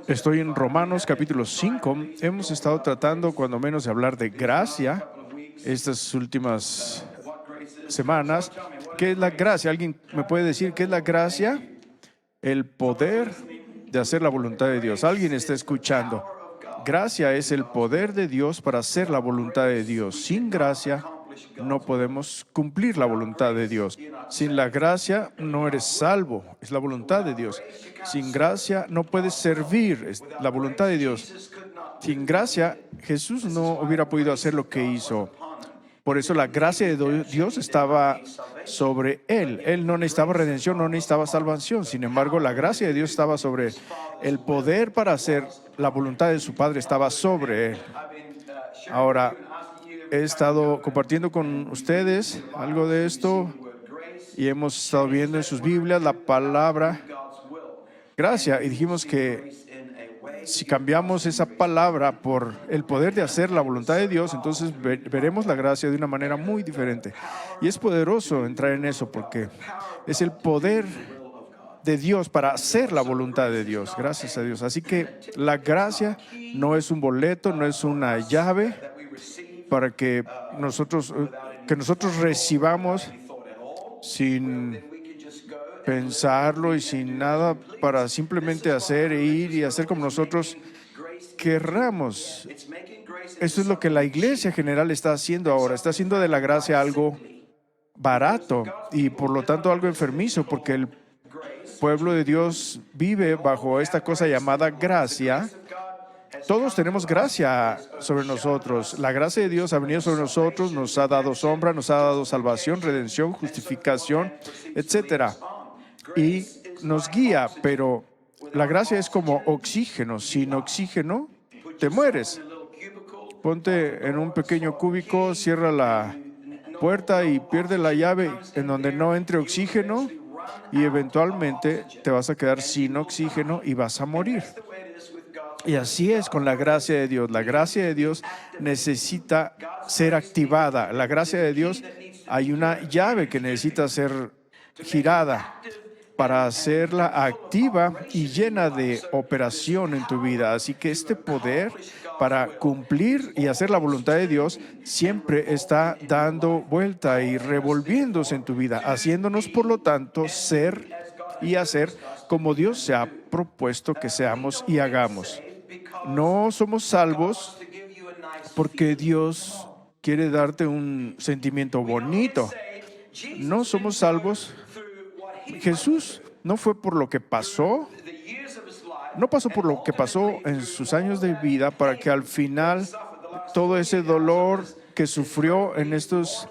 Estoy en Romanos capítulo 5. Hemos estado tratando cuando menos de hablar de gracia estas últimas semanas. ¿Qué es la gracia? ¿Alguien me puede decir qué es la gracia? El poder de hacer la voluntad de Dios. ¿Alguien está escuchando? Gracia es el poder de Dios para hacer la voluntad de Dios. Sin gracia no podemos cumplir la voluntad de Dios. Sin la gracia no eres salvo, es la voluntad de Dios. Sin gracia no puedes servir, es la voluntad de Dios. Sin gracia, Jesús no hubiera podido hacer lo que hizo. Por eso la gracia de Dios estaba sobre él. Él no necesitaba redención, no necesitaba salvación. Sin embargo, la gracia de Dios estaba sobre él. El poder para hacer la voluntad de su Padre estaba sobre él. Ahora, he estado compartiendo con ustedes algo de esto y hemos estado viendo en sus Biblias la palabra gracia y dijimos que si cambiamos esa palabra por el poder de hacer la voluntad de Dios, entonces veremos la gracia de una manera muy diferente. Y es poderoso entrar en eso porque es el poder de Dios para hacer la voluntad de Dios. Gracias a Dios. Así que la gracia no es un boleto, no es una llave para que nosotros recibamos sin pensarlo y sin nada, para simplemente hacer e ir y hacer como nosotros querramos. Eso es lo que la iglesia general está haciendo ahora. Está haciendo de la gracia algo barato y por lo tanto algo enfermizo, porque el pueblo de Dios vive bajo esta cosa llamada gracia. Todos tenemos gracia sobre nosotros. La gracia de Dios ha venido sobre nosotros, nos ha dado sombra, nos ha dado salvación, redención, justificación, etcétera. Y nos guía, pero la gracia es como oxígeno. Sin oxígeno, te mueres. Ponte en un pequeño cúbico, cierra la puerta y pierde la llave en donde no entre oxígeno y eventualmente te vas a quedar sin oxígeno y vas a morir. Y así es con la gracia de Dios. La gracia de Dios necesita ser activada. La gracia de Dios, hay una llave que necesita ser girada para hacerla activa y llena de operación en tu vida. Así que este poder para cumplir y hacer la voluntad de Dios siempre está dando vuelta y revolviéndose en tu vida, haciéndonos, por lo tanto, ser y hacer como Dios se ha propuesto que seamos y hagamos. No somos salvos porque Dios quiere darte un sentimiento bonito. No somos salvos. Jesús no fue por lo que pasó. No pasó por lo que pasó en sus años de vida para que al final todo ese dolor que sufrió en estos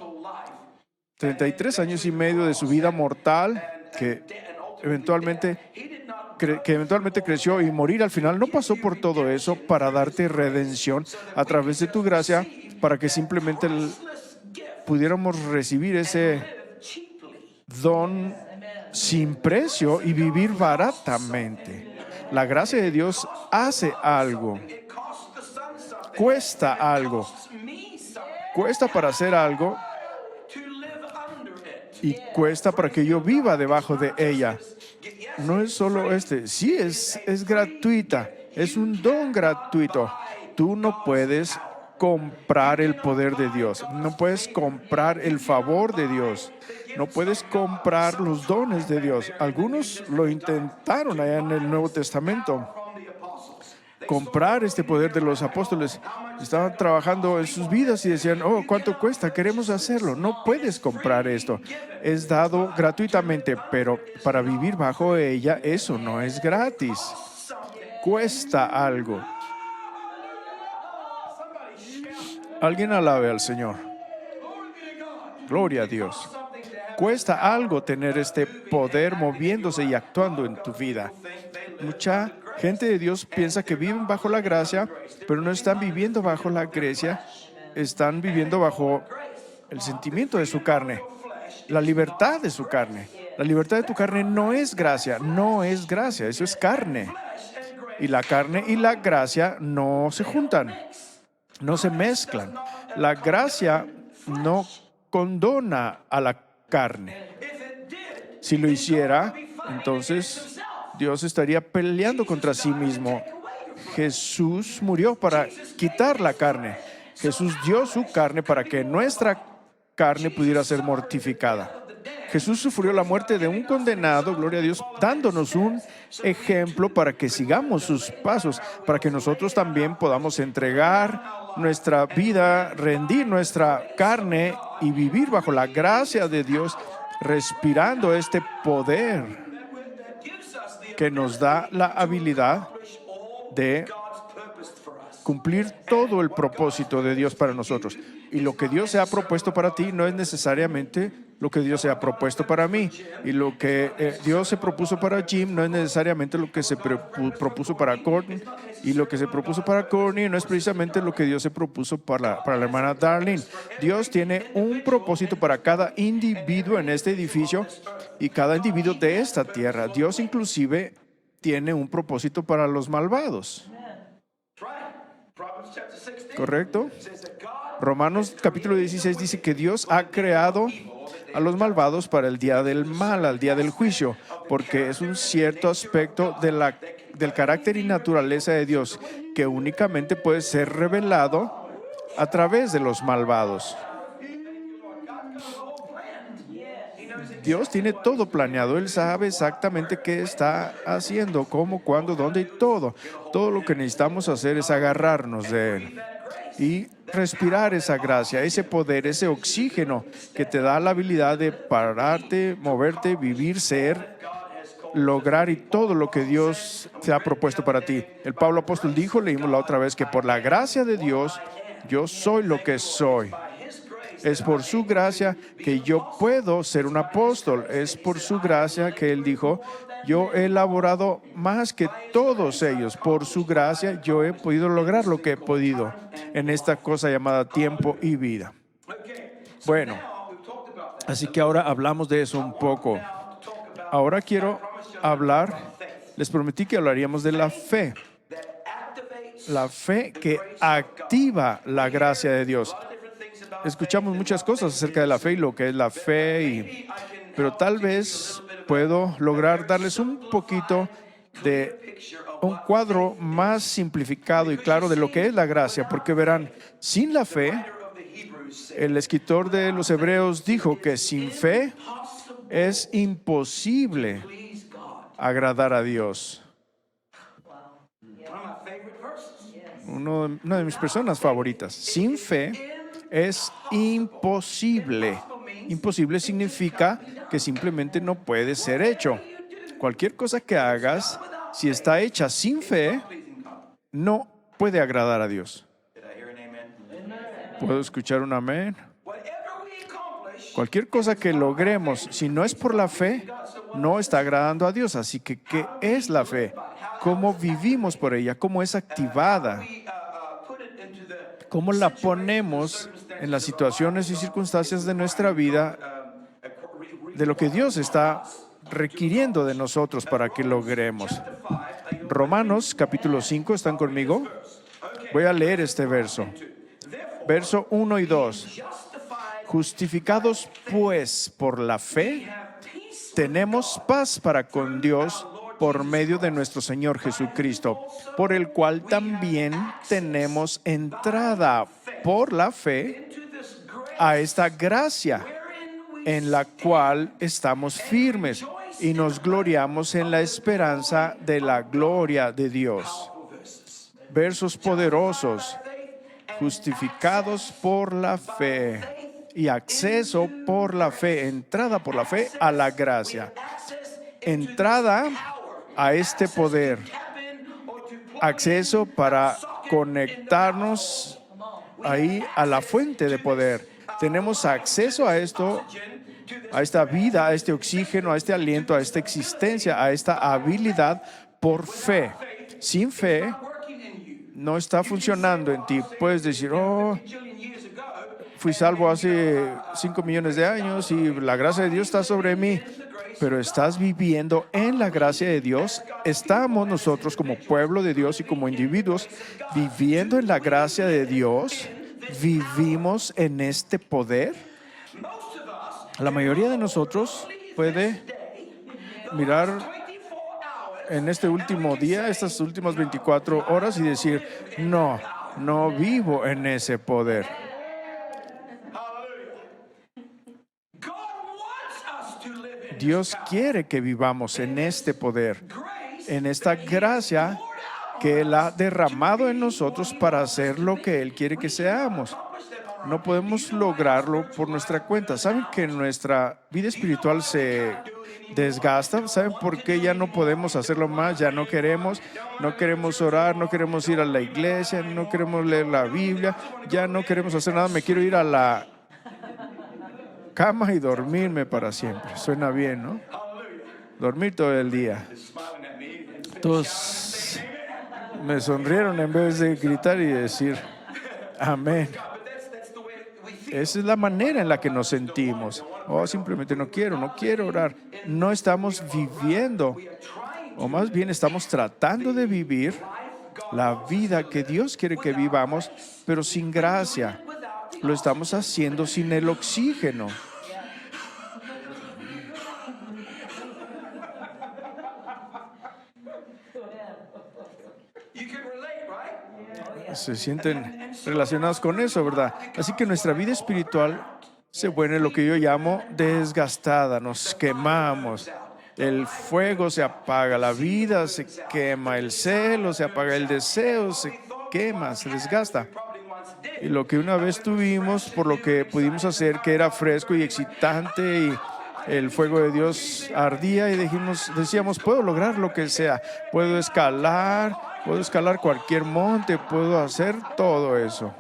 33 años y medio de su vida mortal, que eventualmente creció y morir al final, no pasó por todo eso para darte redención a través de tu gracia, para que simplemente pudiéramos recibir ese don sin precio y vivir baratamente. La gracia de Dios hace algo, cuesta algo, cuesta para hacer algo y cuesta para que yo viva debajo de ella. No es solo sí es gratuita, es un don gratuito. Tú no puedes comprar el poder de Dios, no puedes comprar el favor de Dios, no puedes comprar los dones de Dios. Algunos lo intentaron allá en el Nuevo Testamento, comprar este poder de los apóstoles. Estaban trabajando en sus vidas y decían, oh, ¿cuánto cuesta? Queremos hacerlo. No puedes comprar esto. Es dado gratuitamente, pero para vivir bajo ella, eso no es gratis. Cuesta algo. Alguien alabe al Señor. Gloria a Dios. Cuesta algo tener este poder moviéndose y actuando en tu vida. Mucha gente de Dios piensa que viven bajo la gracia, pero no están viviendo bajo la gracia, están viviendo bajo el sentimiento de su carne, la libertad de su carne. La libertad de tu carne no es gracia, no es gracia, eso es carne. Y la carne y la gracia no se juntan, no se mezclan. La gracia no condona a la carne. Si lo hiciera, entonces Dios estaría peleando contra sí mismo. Jesús murió para quitar la carne. Jesús dio su carne para que nuestra carne pudiera ser mortificada. Jesús sufrió la muerte de un condenado, gloria a Dios, dándonos un ejemplo para que sigamos sus pasos, para que nosotros también podamos entregar nuestra vida, rendir nuestra carne y vivir bajo la gracia de Dios, respirando este poder que nos da la habilidad de cumplir todo el propósito de Dios para nosotros. Y lo que Dios se ha propuesto para ti no es necesariamente lo que Dios se ha propuesto para mí. Y lo que Dios se propuso para Jim no es necesariamente lo que se propuso para Courtney. Y lo que se propuso para Courtney no es precisamente lo que Dios se propuso para la hermana Darlene. Dios tiene un propósito para cada individuo en este edificio y cada individuo de esta tierra. Dios inclusive tiene un propósito para los malvados. ¿Correcto? Romanos capítulo 16 dice que Dios ha creado a los malvados para el día del mal, al día del juicio, porque es un cierto aspecto del carácter y naturaleza de Dios que únicamente puede ser revelado a través de los malvados. Dios tiene todo planeado. Él sabe exactamente qué está haciendo, cómo, cuándo, dónde y todo. Todo lo que necesitamos hacer es agarrarnos de Él y respirar esa gracia, ese poder, ese oxígeno que te da la habilidad de pararte, moverte, vivir, ser, lograr y todo lo que Dios te ha propuesto para ti. El Pablo apóstol dijo, leímos la otra vez, que por la gracia de Dios yo soy lo que soy. Es por su gracia que yo puedo ser un apóstol. Es por su gracia que Él dijo, yo he elaborado más que todos ellos. Por su gracia yo he podido lograr lo que he podido en esta cosa llamada tiempo y vida. Bueno, así que ahora hablamos de eso un poco. Ahora quiero hablar, les prometí que hablaríamos de la fe. La fe que activa la gracia de Dios. Escuchamos muchas cosas acerca de la fe y lo que es la fe, pero tal vez puedo lograr darles un poquito de un cuadro más simplificado y claro de lo que es la gracia, porque verán, sin la fe, el escritor de los Hebreos dijo que sin fe es imposible agradar a Dios. Una de mis personas favoritas. Sin fe es imposible. Imposible significa que simplemente no puede ser hecho. Cualquier cosa que hagas, si está hecha sin fe, no puede agradar a Dios. ¿Puedo escuchar un amén? Cualquier cosa que logremos, si no es por la fe, no está agradando a Dios. Así que, ¿qué es la fe? ¿Cómo vivimos por ella? ¿Cómo es activada? ¿Cómo la ponemos en las situaciones y circunstancias de nuestra vida, de lo que Dios está requiriendo de nosotros para que logremos? Romanos capítulo 5, ¿están conmigo? Voy a leer este verso. Verso 1 y 2. Justificados pues por la fe, tenemos paz para con Dios por medio de nuestro Señor Jesucristo, por el cual también tenemos entrada por la fe a esta gracia, en la cual estamos firmes y nos gloriamos en la esperanza de la gloria de Dios. Versos poderosos. Justificados por la fe y acceso por la fe, entrada por la fe a la gracia. Entrada a este poder, acceso para conectarnos ahí a la fuente de poder. Tenemos acceso a esto, a esta vida, a este oxígeno, a este aliento, a esta existencia, a esta habilidad por fe. Sin fe no está funcionando en ti. Puedes decir, fui salvo hace 5 millones de años y la gracia de Dios está sobre mí. Pero estás viviendo en la gracia de Dios. Estamos nosotros como pueblo de Dios y como individuos viviendo en la gracia de Dios. Vivimos en este poder. La mayoría de nosotros puede mirar en este último día, estas últimas 24 horas y decir, no, no vivo en ese poder. Dios quiere que vivamos en este poder, en esta gracia que Él ha derramado en nosotros para hacer lo que Él quiere que seamos. No podemos lograrlo por nuestra cuenta. ¿Saben que nuestra vida espiritual se desgasta? ¿Saben por qué ya no podemos hacerlo más? Ya no queremos orar, no queremos ir a la iglesia, no queremos leer la Biblia, ya no queremos hacer nada. Me quiero ir a la cama y dormirme para siempre. Suena bien, ¿no? Dormir todo el día. Todos me sonrieron en vez de gritar y decir amén. Esa es la manera en la que nos sentimos. Simplemente no quiero orar. No estamos viviendo, o más bien estamos tratando de vivir la vida que Dios quiere que vivamos, pero sin gracia. Lo estamos haciendo sin el oxígeno. Se sienten relacionados con eso, ¿verdad? Así que nuestra vida espiritual se vuelve lo que yo llamo desgastada. Nos quemamos. El fuego se apaga, la vida se quema, el celo se apaga, el deseo se quema, se desgasta. Y lo que una vez tuvimos, por lo que pudimos hacer, que era fresco y excitante, y el fuego de Dios ardía, y decíamos, puedo lograr lo que sea, puedo escalar cualquier monte, puedo hacer todo eso.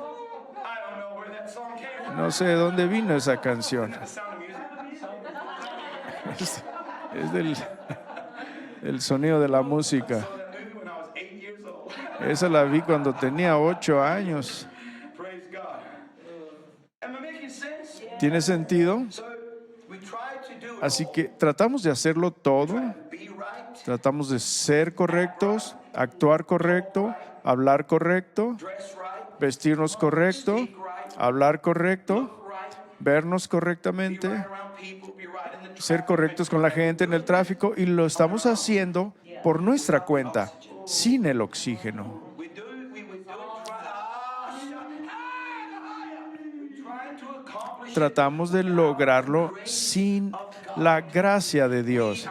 No sé de dónde vino esa canción. Es del sonido de la música. Esa la vi cuando tenía 8 años. ¿Tiene sentido? Así que tratamos de hacerlo todo. Tratamos de ser correctos, actuar correcto, hablar correcto, vestirnos correcto, hablar correcto, vernos correctamente, ser correctos con la gente en el tráfico, y lo estamos haciendo por nuestra cuenta, sin el oxígeno. Tratamos de lograrlo sin la gracia de Dios.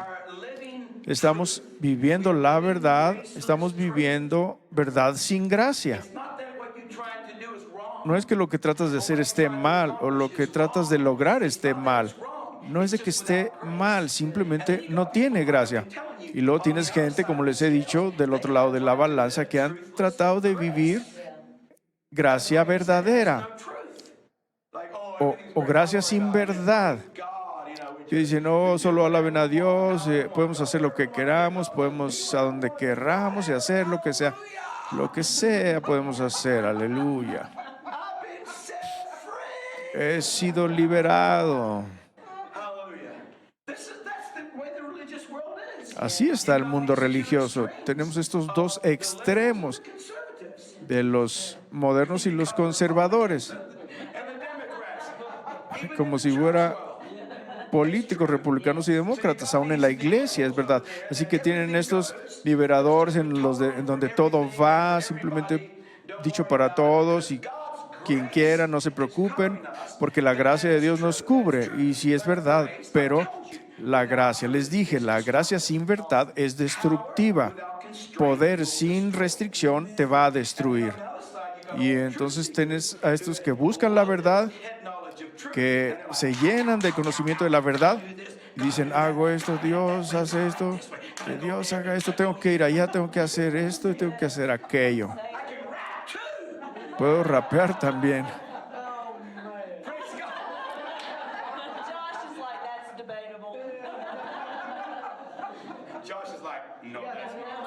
Estamos viviendo la verdad, estamos viviendo verdad sin gracia. No es que lo que tratas de hacer esté mal o lo que tratas de lograr esté mal. No es de que esté mal, simplemente no tiene gracia. Y luego tienes gente, como les he dicho, del otro lado de la balanza, que han tratado de vivir gracia verdadera o gracia sin verdad. Que dicen, no, solo alaben a Dios, podemos hacer lo que queramos, podemos a donde queramos y hacer lo que sea podemos hacer, aleluya. He sido liberado. Así está el mundo religioso. Tenemos estos dos extremos de los modernos y los conservadores. Como si fuera políticos republicanos y demócratas, aún en la iglesia, es verdad. Así que tienen estos liberadores en donde todo va simplemente dicho para todos, y quien quiera, no se preocupen, porque la gracia de Dios nos cubre. Y sí es verdad, pero la gracia, les dije, la gracia sin verdad es destructiva. Poder sin restricción te va a destruir. Y entonces tienes a estos que buscan la verdad, que se llenan de conocimiento de la verdad y dicen, hago esto, Dios hace esto, que Dios haga esto, tengo que ir allá, tengo que hacer esto y tengo que hacer aquello. Puedo rapear también.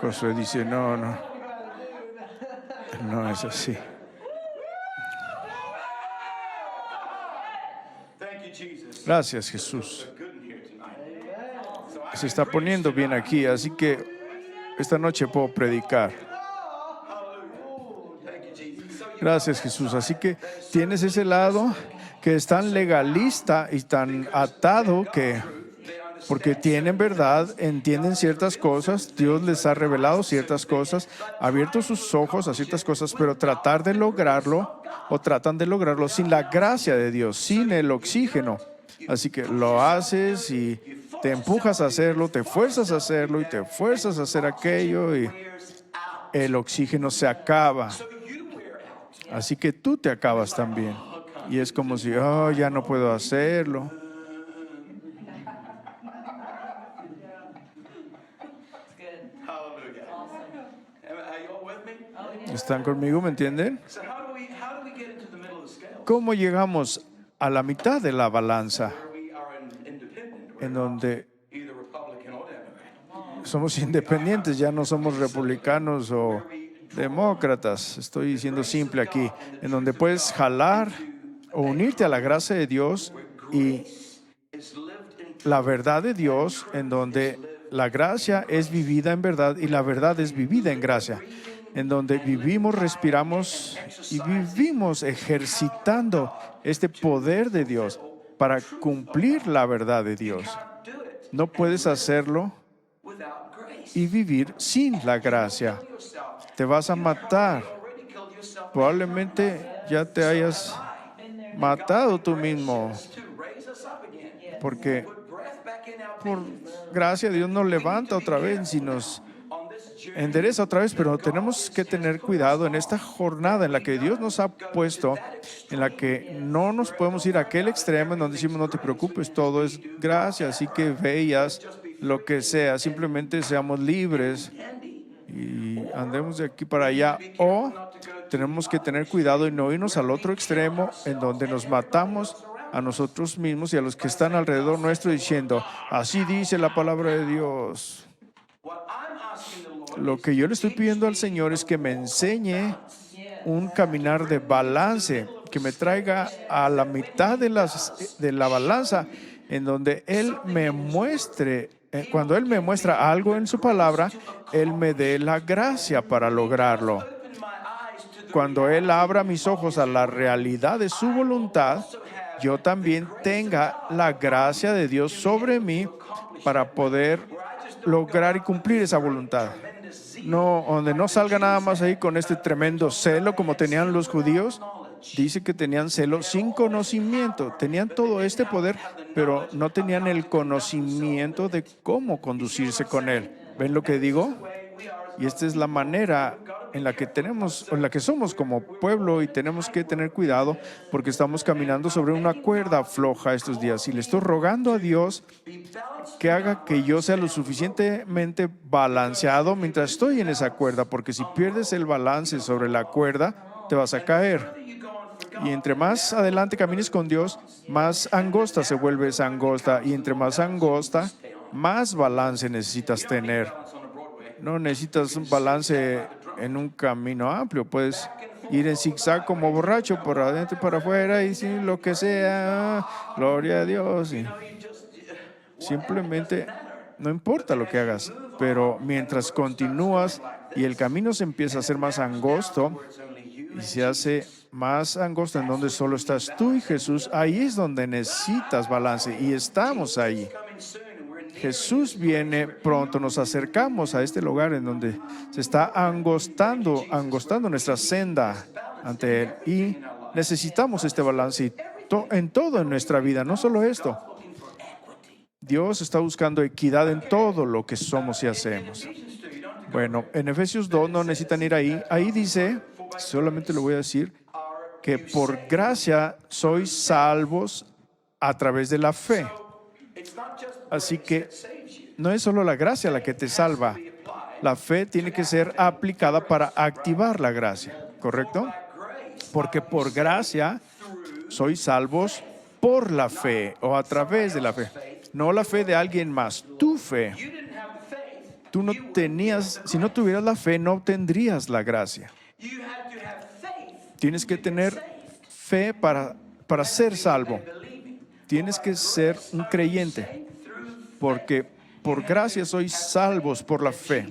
Josué dice, no es así. Gracias, Jesús. Se está poniendo bien aquí, así que esta noche puedo predicar. Gracias, Jesús. Así que tienes ese lado que es tan legalista y tan atado que porque tienen verdad, entienden ciertas cosas, Dios les ha revelado ciertas cosas, ha abierto sus ojos a ciertas cosas, pero tratar de lograrlo o tratan de lograrlo sin la gracia de Dios, sin el oxígeno. Así que lo haces y te empujas a hacerlo, te fuerzas a hacerlo y te fuerzas a hacer aquello y el oxígeno se acaba. Así que tú te acabas también. Y es como si, oh, ya no puedo hacerlo. ¿Están conmigo? ¿Me entienden? ¿Cómo llegamos a la mitad de la balanza en donde somos independientes, ya no somos republicanos o demócratas? Estoy diciendo simple aquí, en donde puedes jalar o unirte a la gracia de Dios y la verdad de Dios, en donde la gracia es vivida en verdad y la verdad es vivida en gracia, en donde vivimos, respiramos y vivimos ejercitando este poder de Dios para cumplir la verdad de Dios. No puedes hacerlo y vivir sin la gracia. Te vas a matar. Probablemente ya te hayas matado tú mismo, porque por gracia Dios nos levanta otra vez y nos endereza otra vez, pero tenemos que tener cuidado en esta jornada en la que Dios nos ha puesto, en la que no nos podemos ir a aquel extremo en donde decimos no te preocupes, todo es gracia, así que veas lo que sea, simplemente seamos libres y andemos de aquí para allá, o tenemos que tener cuidado y no irnos al otro extremo en donde nos matamos a nosotros mismos y a los que están alrededor nuestro diciendo, así dice la palabra de Dios. Lo que yo le estoy pidiendo al Señor es que me enseñe un caminar de balance, que me traiga a la mitad de la balanza, en donde Él me muestre, cuando Él me muestra algo en su palabra, Él me dé la gracia para lograrlo. Cuando Él abra mis ojos a la realidad de su voluntad, yo también tenga la gracia de Dios sobre mí para poder lograr y cumplir esa voluntad. No, donde no salga nada más ahí con este tremendo celo como tenían los judíos. Dice que tenían celo sin conocimiento. Tenían todo este poder, pero no tenían el conocimiento de cómo conducirse con él. ¿Ven lo que digo? Y esta es la manera en la que tenemos, en la que somos como pueblo, y tenemos que tener cuidado porque estamos caminando sobre una cuerda floja estos días. Y le estoy rogando a Dios que haga que yo sea lo suficientemente balanceado mientras estoy en esa cuerda, porque si pierdes el balance sobre la cuerda, te vas a caer. Y entre más adelante camines con Dios, más angosta se vuelve esa angosta. Y entre más angosta, más balance necesitas tener. No necesitas un balance en un camino amplio. Puedes ir en zigzag como borracho, por adentro y para afuera, y sí, lo que sea. Gloria a Dios. Y simplemente no importa lo que hagas, pero mientras continúas y el camino se empieza a hacer más angosto y se hace más angosto en donde solo estás tú y Jesús, ahí es donde necesitas balance y estamos ahí. Jesús viene pronto, nos acercamos a este lugar en donde se está angostando nuestra senda ante Él, y necesitamos este balance en todo en nuestra vida, no solo esto. Dios está buscando equidad en todo lo que somos y hacemos. Bueno, en Efesios 2 no necesitan ir ahí. Ahí dice, solamente lo voy a decir, que por gracia sois salvos a través de la fe. Así que no es solo la gracia la que te salva. La fe tiene que ser aplicada para activar la gracia, ¿correcto? Porque por gracia sois salvos por la fe o a través de la fe. No la fe de alguien más, tu fe. Tú no tenías, si no tuvieras la fe, no obtendrías la gracia. Tienes que tener fe para ser salvo. Tienes que ser un creyente, porque por gracia sois salvos por la fe.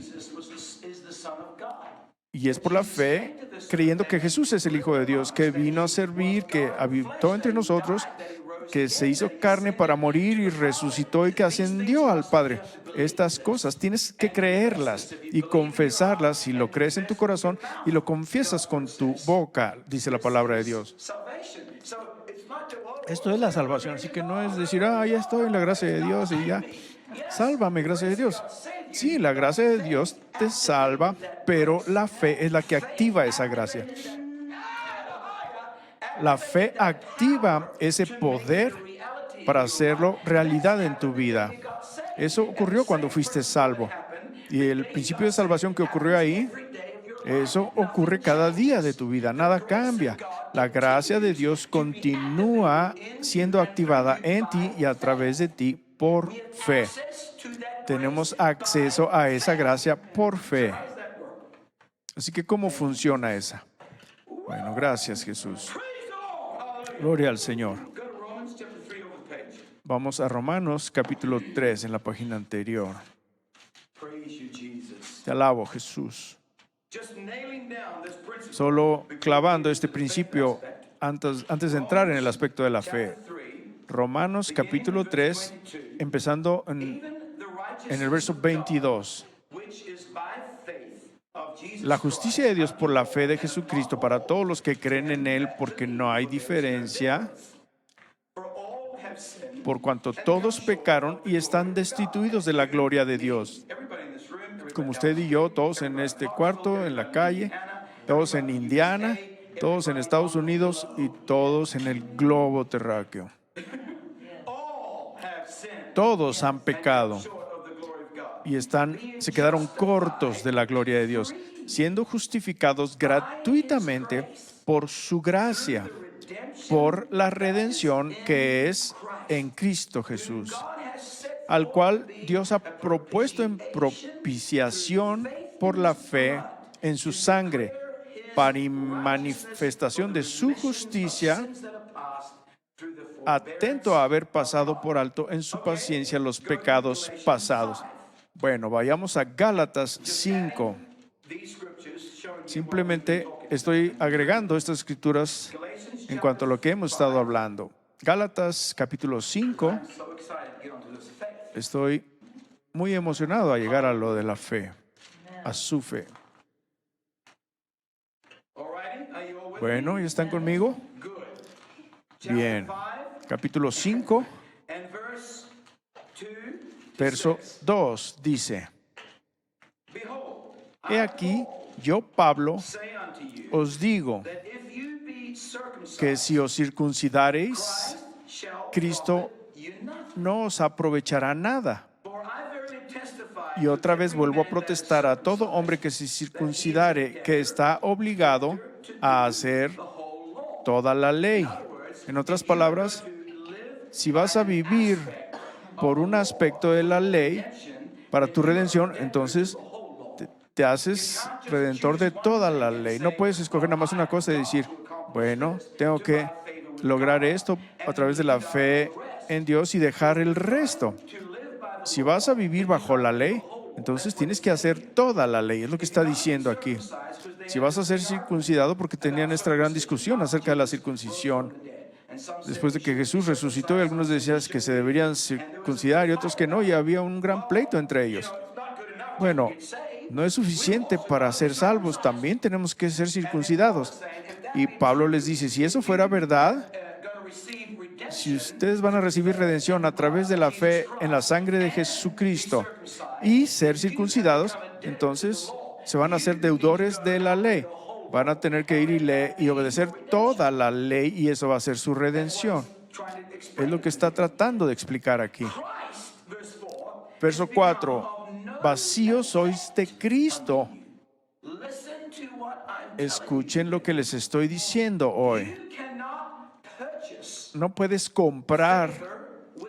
Y es por la fe, creyendo que Jesús es el Hijo de Dios, que vino a servir, que habitó entre nosotros que se hizo carne para morir y resucitó y que ascendió al Padre. Estas cosas tienes que creerlas y confesarlas si lo crees en tu corazón y lo confiesas con tu boca, dice la palabra de Dios. Esto es la salvación, así que no es decir, ya estoy en la gracia de Dios y ya, sálvame, gracia de Dios. Sí, la gracia de Dios te salva, pero la fe es la que activa esa gracia. La fe activa ese poder para hacerlo realidad en tu vida. Eso ocurrió cuando fuiste salvo. Y el principio de salvación que ocurrió ahí, eso ocurre cada día de tu vida. Nada cambia. La gracia de Dios continúa siendo activada en ti y a través de ti por fe. Tenemos acceso a esa gracia por fe. Así que, ¿cómo funciona esa? Bueno, gracias, Jesús. Gloria al Señor. Vamos a Romanos capítulo 3 en la página anterior. Te alabo, Jesús. Solo clavando este principio antes de entrar en el aspecto de la fe. Romanos capítulo 3, empezando en el verso 22. La justicia de Dios por la fe de Jesucristo para todos los que creen en Él, porque no hay diferencia, por cuanto todos pecaron y están destituidos de la gloria de Dios. Como usted y yo, todos en este cuarto, en la calle, todos en Indiana, todos en Estados Unidos y todos en el globo terráqueo. Todos han pecado y se quedaron cortos de la gloria de Dios, siendo justificados gratuitamente por su gracia, por la redención que es en Cristo Jesús, al cual Dios ha propuesto en propiciación por la fe en su sangre, para manifestación de su justicia, atento a haber pasado por alto en su paciencia los pecados pasados. Bueno, vayamos a Gálatas 5. Simplemente estoy agregando estas escrituras en cuanto a lo que hemos estado hablando. Gálatas capítulo 5. Estoy muy emocionado a llegar a lo de la fe, a su fe. Bueno, ¿ya están conmigo? Bien. Capítulo 5, verso 2 dice: He aquí, yo, Pablo, os digo que si os circuncidareis, Cristo no os aprovechará nada. Y otra vez vuelvo a protestar a todo hombre que se circuncidare, que está obligado a hacer toda la ley. En otras palabras, si vas a vivir por un aspecto de la ley para tu redención, entonces te haces redentor de toda la ley. No puedes escoger nada más una cosa y decir, bueno, tengo que lograr esto a través de la fe en Dios y dejar el resto. Si vas a vivir bajo la ley, entonces tienes que hacer toda la ley. Es lo que está diciendo aquí. Si vas a ser circuncidado, porque tenían esta gran discusión acerca de la circuncisión. Después de que Jesús resucitó, y algunos decían que se deberían circuncidar y otros que no, y había un gran pleito entre ellos. Bueno, no es suficiente para ser salvos, también tenemos que ser circuncidados. Y Pablo les dice, si eso fuera verdad, si ustedes van a recibir redención a través de la fe en la sangre de Jesucristo y ser circuncidados, entonces se van a hacer deudores de la ley. Van a tener que ir y obedecer toda la ley y eso va a ser su redención. Es lo que está tratando de explicar aquí. Verso 4. Vacíos sois de Cristo. Escuchen lo que les estoy diciendo hoy. No puedes comprar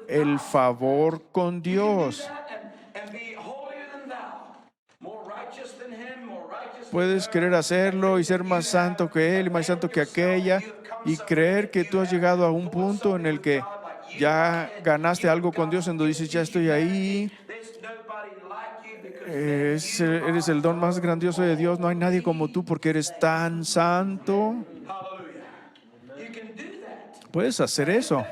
el favor con Dios. Puedes querer hacerlo y ser más santo que Él y más santo que aquella y creer que tú has llegado a un punto en el que ya ganaste algo con Dios, en donde dices, ya estoy ahí. Eres el don más grandioso de Dios. No hay nadie como tú porque eres tan santo. Puedes hacer eso.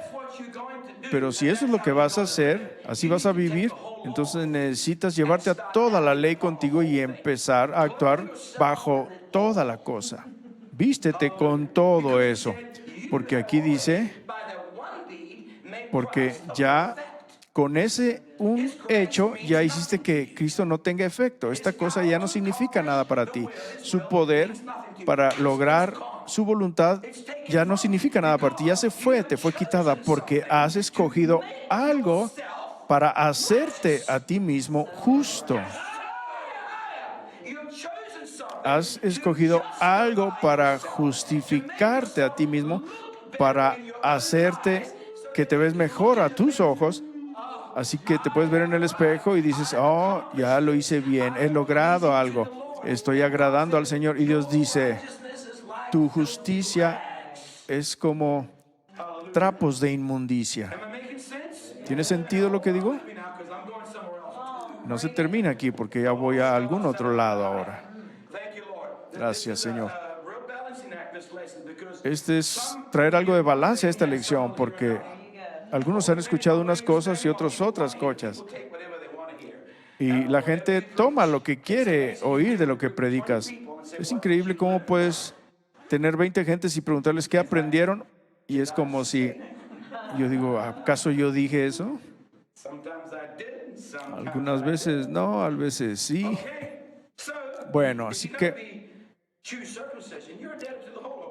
Pero si eso es lo que vas a hacer, así vas a vivir, entonces necesitas llevarte a toda la ley contigo y empezar a actuar bajo toda la cosa. Vístete con todo eso. Porque aquí dice, porque ya con ese un hecho ya hiciste que Cristo no tenga efecto. Esta cosa ya no significa nada para ti. Su poder para lograr su voluntad ya no significa nada para ti. Ya se fue, te fue quitada porque has escogido algo para hacerte a ti mismo justo. Has escogido algo para justificarte a ti mismo, para hacerte que te ves mejor a tus ojos. Así que te puedes ver en el espejo y dices, oh, ya lo hice bien, he logrado algo, estoy agradando al Señor. Y Dios dice, tu justicia es como trapos de inmundicia. ¿Tiene sentido lo que digo? No se termina aquí porque ya voy a algún otro lado ahora. Gracias, Señor. Este es traer algo de balance a esta lección porque algunos han escuchado unas cosas y otros otras cosas. Y la gente toma lo que quiere oír de lo que predicas. Es increíble cómo puedes tener 20 gentes y preguntarles qué aprendieron. Y es como si yo digo, ¿acaso yo dije eso? Algunas veces no, a veces sí. Bueno, así que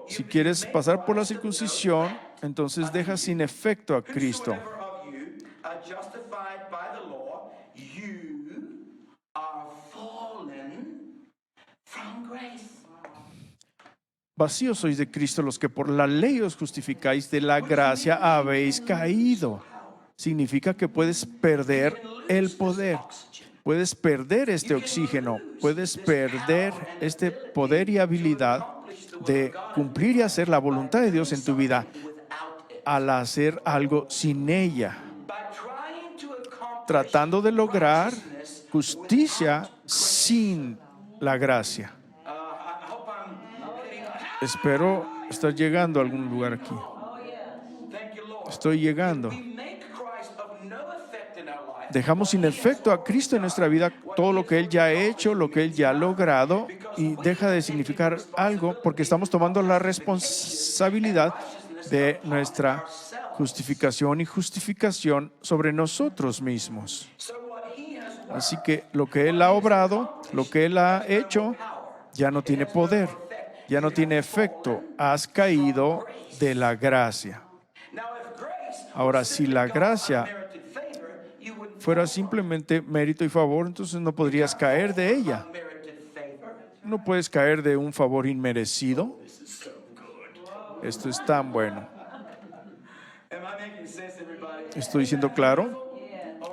si quieres pasar por la circuncisión, entonces deja sin efecto a Cristo. Vacíos sois de Cristo los que por la ley os justificáis, de la gracia habéis caído. Significa que puedes perder el poder, puedes perder este oxígeno, puedes perder este poder y habilidad de cumplir y hacer la voluntad de Dios en tu vida al hacer algo sin ella, tratando de lograr justicia sin la gracia. Espero estar llegando a algún lugar aquí. Estoy llegando. Dejamos sin efecto a Cristo en nuestra vida, todo lo que Él ya ha hecho, lo que Él ya ha logrado, y deja de significar algo porque estamos tomando la responsabilidad de nuestra justificación y justificación sobre nosotros mismos. Así que lo que Él ha obrado, lo que Él ha hecho, ya no tiene poder, ya no tiene efecto. Has caído de la gracia. Ahora, si la gracia fuera simplemente mérito y favor, entonces no podrías caer de ella. No puedes caer de un favor inmerecido. Esto es tan bueno. ¿Estoy siendo claro?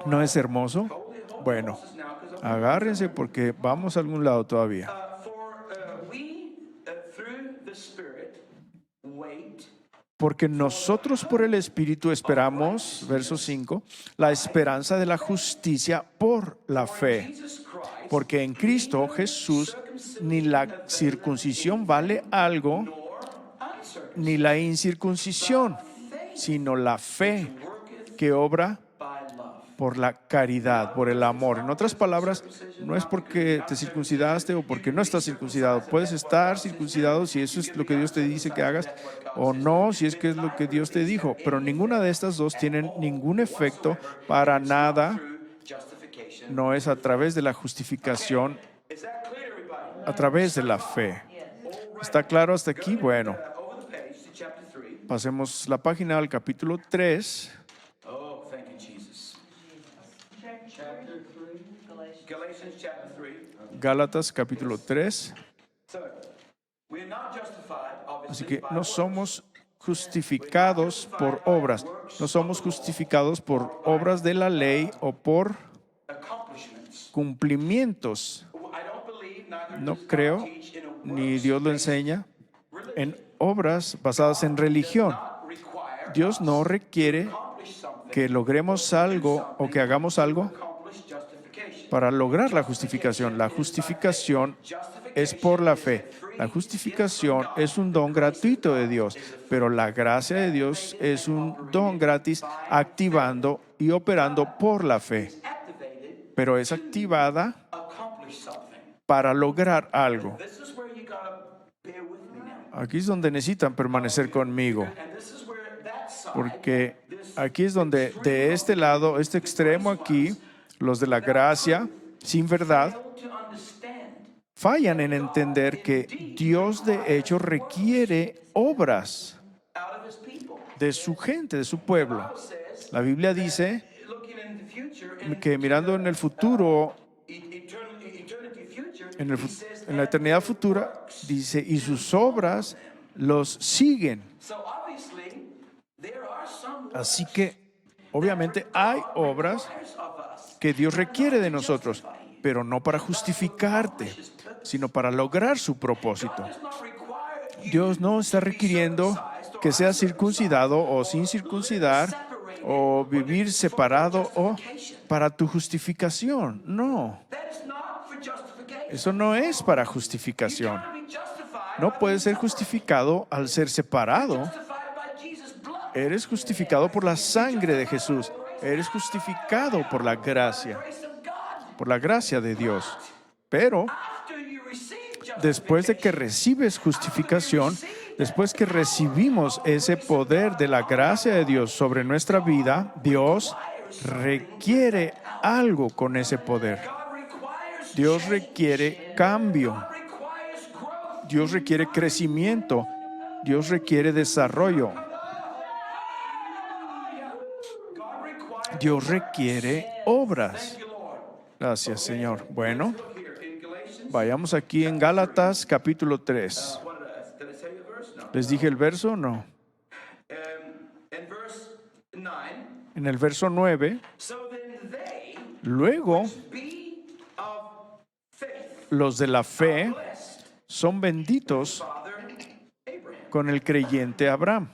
¿No es hermoso? Bueno, agárrense porque vamos a algún lado todavía. Porque nosotros por el Espíritu esperamos, verso 5, la esperanza de la justicia por la fe. Porque en Cristo Jesús ni la circuncisión vale algo, ni la incircuncisión, sino la fe que obra por la caridad, por el amor. En otras palabras, no es porque te circuncidaste o porque no estás circuncidado. Puedes estar circuncidado si eso es lo que Dios te dice que hagas, o no, si es que es lo que Dios te dijo. Pero ninguna de estas dos tienen ningún efecto para nada. No es a través de la justificación, a través de la fe. ¿Está claro hasta aquí? Bueno, pasemos la página al capítulo 3. Gálatas capítulo 3. Así que no somos justificados por obras. No somos justificados por obras de la ley o por cumplimientos. No creo, ni Dios lo enseña, en obras basadas en religión. Dios no requiere que logremos algo o que hagamos algo para lograr la justificación. La justificación es por la fe. La justificación es un don gratuito de Dios, pero la gracia de Dios es un don gratis activando y operando por la fe. Pero es activada para lograr algo. Aquí es donde necesitan permanecer conmigo, porque aquí es donde de este lado, este extremo aquí, los de la gracia, sin verdad, fallan en entender que Dios de hecho requiere obras de su gente, de su pueblo. La Biblia dice que mirando en el futuro, en la eternidad futura, dice, y sus obras los siguen. Así que, obviamente, hay obras que Dios requiere de nosotros, pero no para justificarte, sino para lograr su propósito. Dios no está requiriendo que seas circuncidado o sin circuncidar o vivir separado o para tu justificación. No. Eso no es para justificación. No puedes ser justificado al ser separado. Eres justificado por la sangre de Jesús. Eres justificado por la gracia de Dios. Pero después de que recibes justificación, después que recibimos ese poder de la gracia de Dios sobre nuestra vida, Dios requiere algo con ese poder. Dios requiere cambio. Dios requiere crecimiento. Dios requiere desarrollo. Dios requiere obras. Gracias, Señor. Bueno, vayamos aquí en Gálatas capítulo 3. ¿Les dije el verso? No. En el verso 9, luego los de la fe son benditos con el creyente Abraham.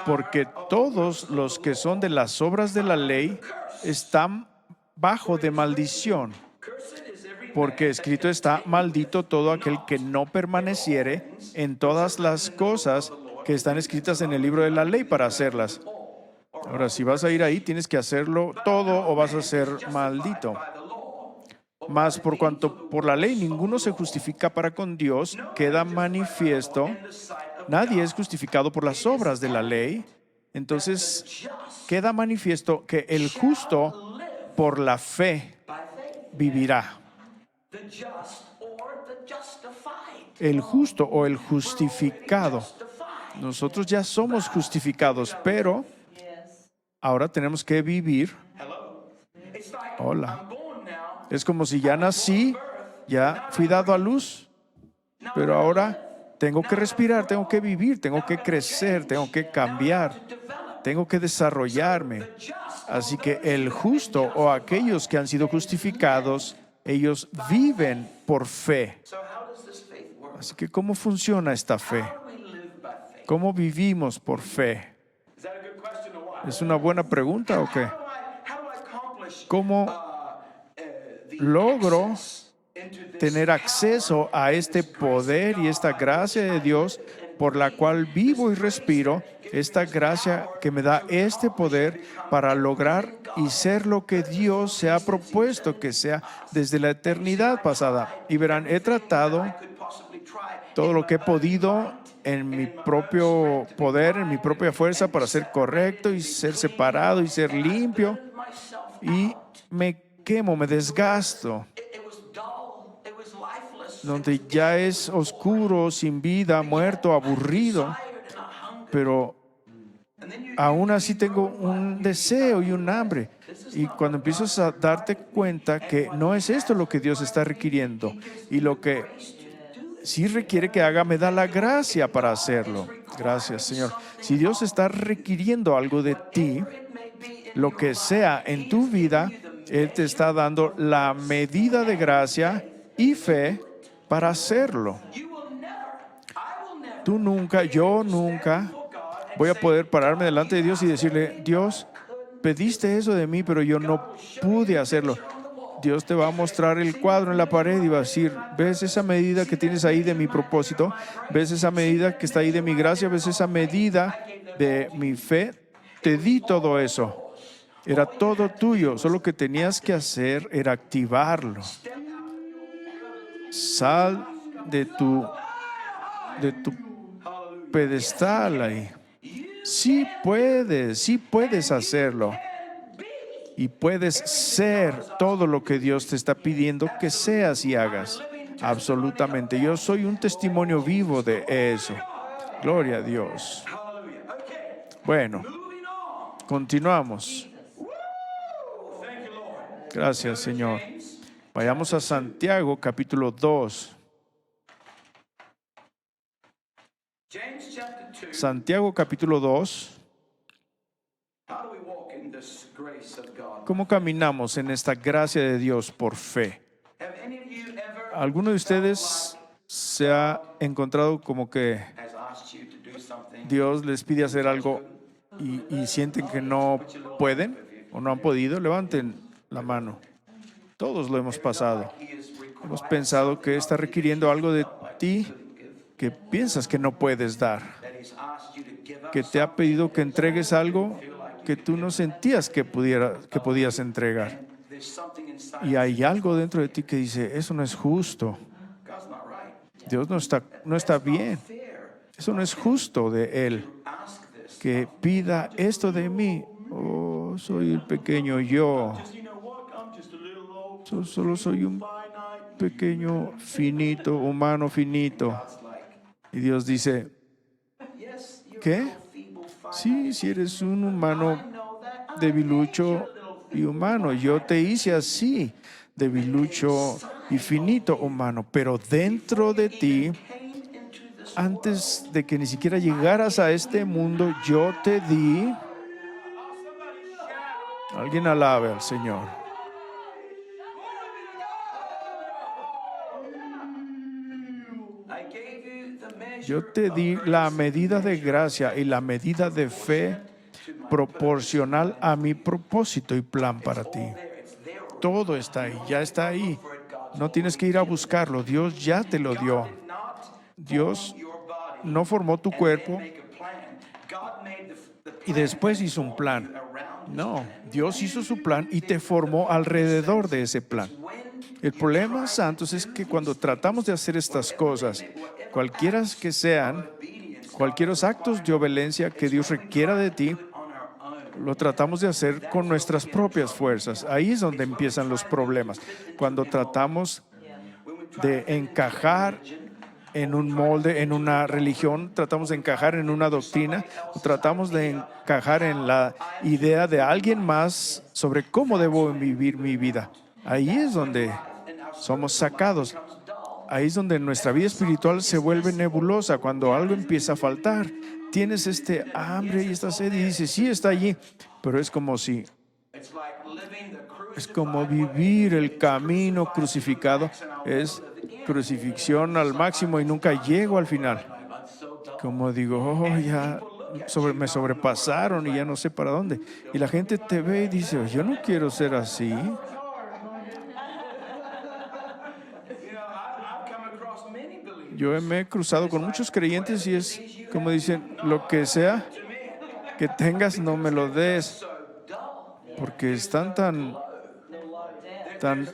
Porque todos los que son de las obras de la ley están bajo de maldición. Porque escrito está, maldito todo aquel que no permaneciere en todas las cosas que están escritas en el libro de la ley para hacerlas. Ahora, si vas a ir ahí, tienes que hacerlo todo o vas a ser maldito. Mas por cuanto por la ley ninguno se justifica para con Dios, queda manifiesto, nadie es justificado por las obras de la ley. Entonces, queda manifiesto que el justo por la fe vivirá. El justo o el justificado. Nosotros ya somos justificados, pero ahora tenemos que vivir. Hola. Es como si ya nací, ya fui dado a luz, pero ahora tengo que respirar, tengo que vivir, tengo que crecer, tengo que cambiar, tengo que desarrollarme. Así que el justo o aquellos que han sido justificados, ellos viven por fe. Así que ¿cómo funciona esta fe? ¿Cómo vivimos por fe? ¿Es una buena pregunta o qué? ¿Cómo logro tener acceso a este poder y esta gracia de Dios por la cual vivo y respiro? Esta gracia que me da este poder para lograr y ser lo que Dios se ha propuesto que sea desde la eternidad pasada. Y verán, he tratado todo lo que he podido en mi propio poder, en mi propia fuerza para ser correcto y ser separado y ser limpio. Y me quemo, me desgasto, donde ya es oscuro, sin vida, muerto, aburrido, pero aún así tengo un deseo y un hambre. Y cuando empiezas a darte cuenta que no es esto lo que Dios está requiriendo y lo que sí requiere que haga, me da la gracia para hacerlo. Gracias, Señor. Si Dios está requiriendo algo de ti, lo que sea en tu vida, Él te está dando la medida de gracia y fe para hacerlo. Tú nunca, yo nunca voy a poder pararme delante de Dios y decirle, Dios, pediste eso de mí, pero yo no pude hacerlo. Dios te va a mostrar el cuadro en la pared y va a decir, ¿ves esa medida que tienes ahí de mi propósito? ¿Ves esa medida que está ahí de mi gracia? ¿Ves esa medida de mi fe? Te di todo eso. Era todo tuyo. Solo lo que tenías que hacer era activarlo. Sal de tu pedestal ahí. Sí puedes hacerlo. Y puedes ser todo lo que Dios te está pidiendo que seas y hagas. Absolutamente. Yo soy un testimonio vivo de eso. Gloria a Dios. Bueno, continuamos. Gracias, Señor. Vayamos a Santiago, capítulo 2. Santiago, capítulo 2. ¿Cómo caminamos en esta gracia de Dios por fe? ¿Alguno de ustedes se ha encontrado como que Dios les pide hacer algo y sienten que no pueden o no han podido? Levanten la mano. Todos lo hemos pasado. Hemos pensado que está requiriendo algo de ti que piensas que no puedes dar. Que te ha pedido que entregues algo que tú no sentías que podías entregar. Y hay algo dentro de ti que dice, eso no es justo. Dios no está bien. Eso no es justo de Él. Que pida esto de mí. Oh, soy el pequeño yo. Solo soy un pequeño finito, humano finito. Y Dios dice, ¿qué? Sí, si eres un humano debilucho y humano. Yo te hice así, debilucho y finito humano. Pero dentro de ti, antes de que ni siquiera llegaras a este mundo, yo te di. Alguien alabe al Señor. Yo te di la medida de gracia y la medida de fe proporcional a mi propósito y plan para ti. Todo está ahí, ya está ahí. No tienes que ir a buscarlo, Dios ya te lo dio. Dios no formó tu cuerpo y después hizo un plan. No, Dios hizo su plan y te formó alrededor de ese plan. El problema, santos, es que cuando tratamos de hacer estas cosas, cualquiera que sean, cualquieros actos de obediencia que Dios requiera de ti, lo tratamos de hacer con nuestras propias fuerzas. Ahí es donde empiezan los problemas. Cuando tratamos de encajar en un molde, en una religión, tratamos de encajar en una doctrina, o tratamos de encajar en la idea de alguien más sobre cómo debo vivir mi vida. Ahí es donde somos sacados. Ahí es donde nuestra vida espiritual se vuelve nebulosa, cuando algo empieza a faltar. Tienes este hambre y esta sed y dices, sí, está allí, pero es como vivir el camino crucificado. Es crucifixión al máximo y nunca llego al final. Como digo, ya me sobrepasaron y ya no sé para dónde. Y la gente te ve y dice, yo no quiero ser así. Yo me he cruzado con muchos creyentes y es como dicen, lo que sea que tengas, no me lo des, porque están tan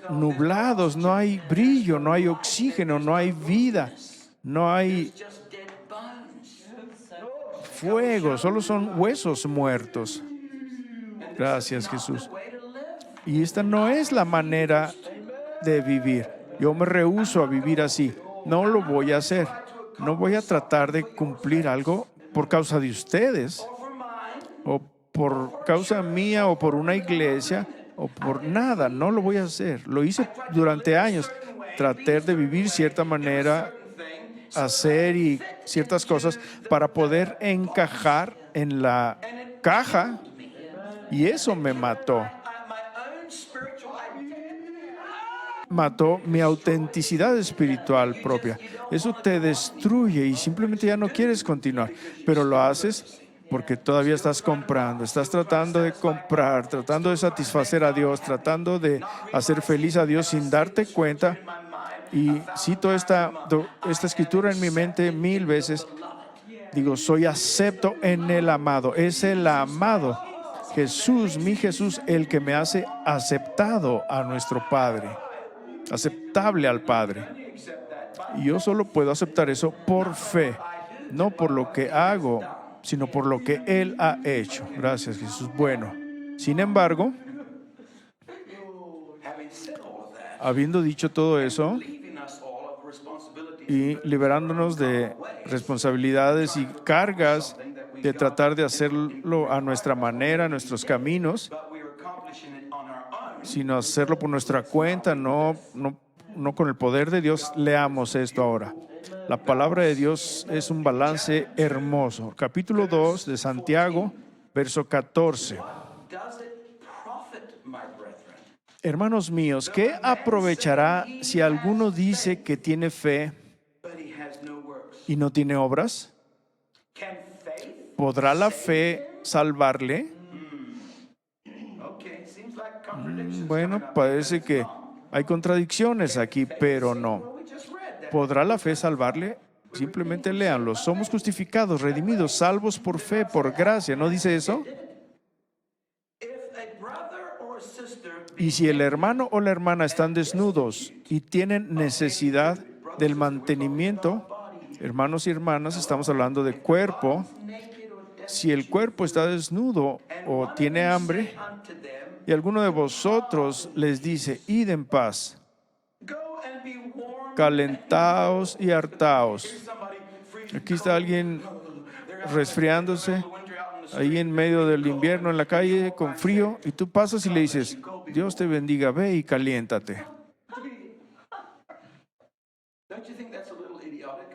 nublados, no hay brillo, no hay oxígeno, no hay vida, no hay fuego, solo son huesos muertos. Gracias, Jesús. Y esta no es la manera de vivir. Yo me rehúso a vivir así. No lo voy a hacer. No voy a tratar de cumplir algo por causa de ustedes, o por causa mía, o por una iglesia, o por nada. No lo voy a hacer. Lo hice durante años. Traté de vivir cierta manera, hacer y ciertas cosas para poder encajar en la caja, y eso me mató. Mató mi autenticidad espiritual propia. Eso te destruye y simplemente ya no quieres continuar, pero lo haces porque todavía estás comprando, estás tratando de comprar, tratando de satisfacer a Dios, tratando de hacer feliz a Dios sin darte cuenta. Y cito esta escritura en mi mente 1000 veces. Digo, soy acepto en el amado. Es el amado Jesús, mi Jesús, el que me hace aceptado a nuestro Padre, aceptable al Padre. Y yo solo puedo aceptar eso por fe, no por lo que hago, sino por lo que Él ha hecho. Gracias, Jesús. Bueno, sin embargo, habiendo dicho todo eso y liberándonos de responsabilidades y cargas de tratar de hacerlo a nuestra manera, a nuestros caminos, sino hacerlo por nuestra cuenta, no con el poder de Dios, leamos esto ahora. La palabra de Dios es un balance hermoso. Capítulo 2 de Santiago, verso 14. Hermanos míos, ¿qué aprovechará si alguno dice que tiene fe y no tiene obras? ¿Podrá la fe salvarle? Bueno, parece que hay contradicciones aquí, pero no. ¿Podrá la fe salvarle? Simplemente léanlo. Somos justificados, redimidos, salvos por fe, por gracia. ¿No dice eso? Y si el hermano o la hermana están desnudos y tienen necesidad del mantenimiento, hermanos y hermanas, estamos hablando de cuerpo. Si el cuerpo está desnudo o tiene hambre, y alguno de vosotros les dice, id en paz, calentaos y hartaos. Aquí está alguien resfriándose, ahí en medio del invierno en la calle con frío, y tú pasas y le dices, Dios te bendiga, ve y caliéntate.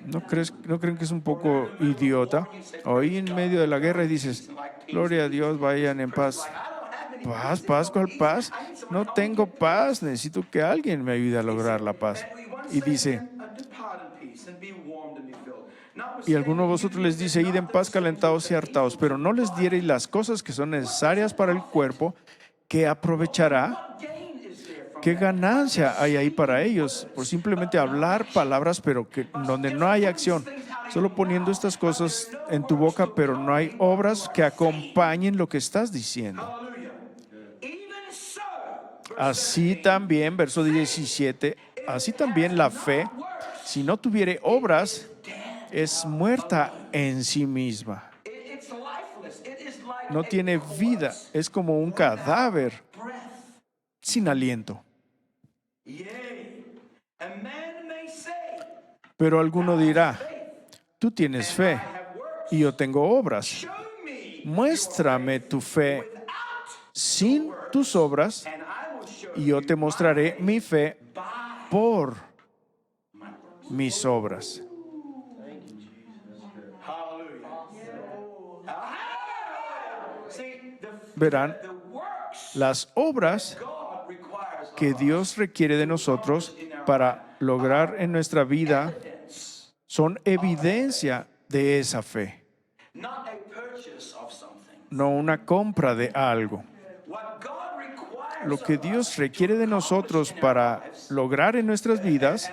¿No creen que es un poco idiota? O ahí en medio de la guerra y dices, gloria a Dios, vayan en paz. Paz, ¿cuál paz? No tengo paz, necesito que alguien me ayude a lograr la paz. Y dice, y alguno de vosotros les dice, id en paz, calentados y hartaos, pero no les diereis las cosas que son necesarias para el cuerpo, ¿qué aprovechará? ¿Qué ganancia hay ahí para ellos? Por simplemente hablar palabras, pero que donde no hay acción. Solo poniendo estas cosas en tu boca, pero no hay obras que acompañen lo que estás diciendo. Así también, verso 17, así también la fe, si no tuviere obras, es muerta en sí misma. No tiene vida, es como un cadáver sin aliento. Pero alguno dirá, tú tienes fe y yo tengo obras. Muéstrame tu fe sin tus obras y yo te mostraré mi fe por mis obras. Verán, las obras que Dios requiere de nosotros para lograr en nuestra vida son evidencia de esa fe, no una compra de algo. Lo que Dios requiere de nosotros para lograr en nuestras vidas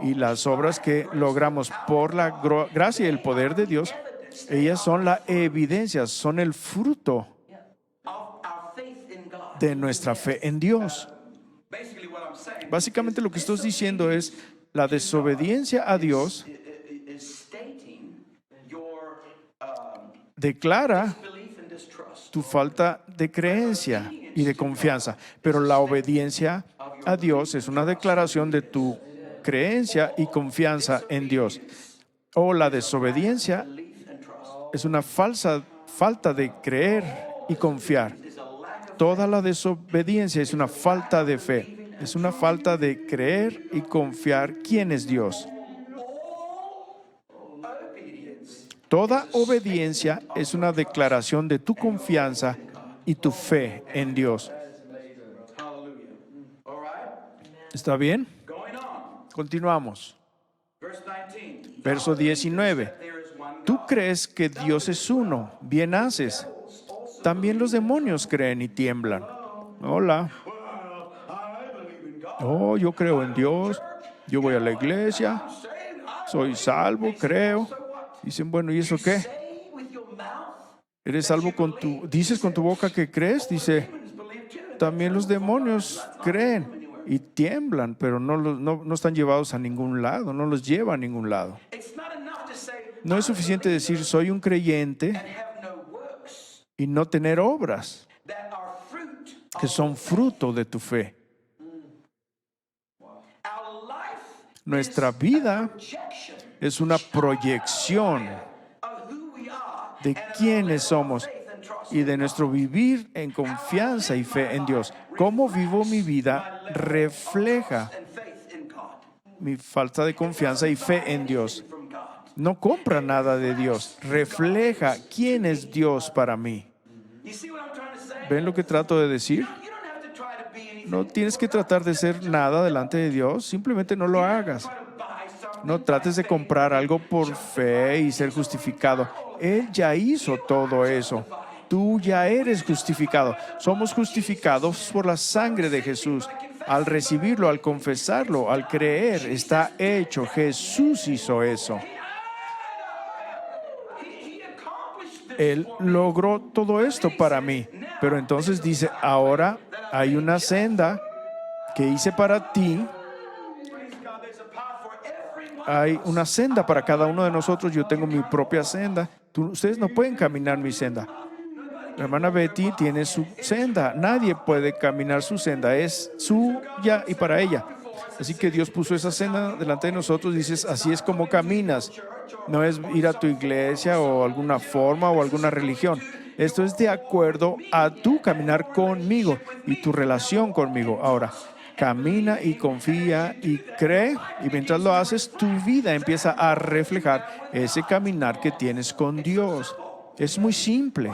y las obras que logramos por la gracia y el poder de Dios, ellas son la evidencia, son el fruto de nuestra fe en Dios. Básicamente lo que estoy diciendo es la desobediencia a Dios declara tu falta de creencia y de confianza, pero la obediencia a Dios es una declaración de tu creencia y confianza en Dios. O la desobediencia es una falta de creer y confiar. Toda la desobediencia es una falta de fe, es una falta de creer y confiar quién es Dios. Toda obediencia es una declaración de tu confianza y tu fe en Dios. ¿Está bien? Continuamos. Verso 19. Tú crees que Dios es uno, bien haces. También los demonios creen y tiemblan. Hola. Oh, yo creo en Dios, yo voy a la iglesia, soy salvo, creo. Dicen, bueno, ¿y eso qué? ¿Eres salvo dices con tu boca que crees? Dice, también los demonios creen y tiemblan, pero no están llevados a ningún lado, no los lleva a ningún lado. No es suficiente decir, soy un creyente y no tener obras que son fruto de tu fe. Nuestra vida es una proyección de quiénes somos y de nuestro vivir en confianza y fe en Dios. Cómo vivo mi vida refleja mi falta de confianza y fe en Dios. No compra nada de Dios, refleja quién es Dios para mí. ¿Ven lo que trato de decir? No tienes que tratar de ser nada delante de Dios, simplemente no lo hagas. No trates de comprar algo por fe y ser justificado. Él ya hizo todo eso. Tú ya eres justificado. Somos justificados por la sangre de Jesús. Al recibirlo, al confesarlo, al creer, está hecho. Jesús hizo eso. Él logró todo esto para mí. Pero entonces dice, ahora hay una senda que hice para ti. Hay una senda para cada uno de nosotros. Yo tengo mi propia senda. Ustedes no pueden caminar mi senda. La hermana Betty tiene su senda. Nadie puede caminar su senda. Es suya y para ella. Así que Dios puso esa senda delante de nosotros. Dices, así es como caminas. No es ir a tu iglesia o alguna forma o alguna religión. Esto es de acuerdo a tu caminar conmigo y tu relación conmigo. Ahora, camina y confía y cree, y mientras lo haces, tu vida empieza a reflejar ese caminar que tienes con Dios. Es muy simple.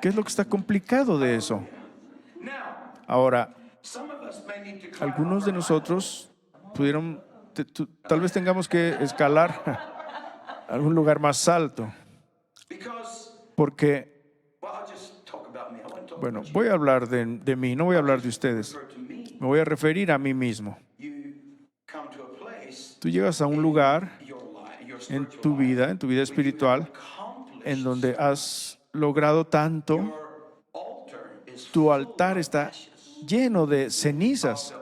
¿Qué es lo que está complicado de eso? Ahora, algunos de nosotros tal vez tengamos que escalar a algún lugar más alto. Porque, bueno, voy a hablar de mí, no voy a hablar de ustedes. Me voy a referir a mí mismo. Tú llegas a un lugar en tu vida espiritual, en donde has logrado tanto. Tu altar está lleno de cenizas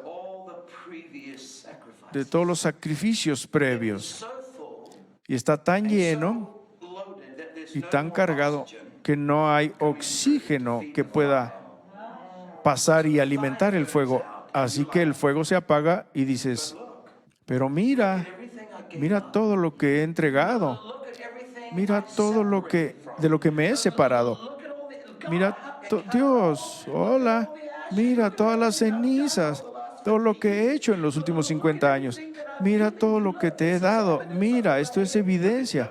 de todos los sacrificios previos. Y está tan lleno y tan cargado que no hay oxígeno que pueda pasar y alimentar el fuego. Así que el fuego se apaga y dices, pero mira todo lo que he entregado. Mira todo de lo que me he separado. Mira, Dios, hola, mira todas las cenizas, todo lo que he hecho en los últimos 50 años. Mira todo lo que te he dado. Mira, esto es evidencia.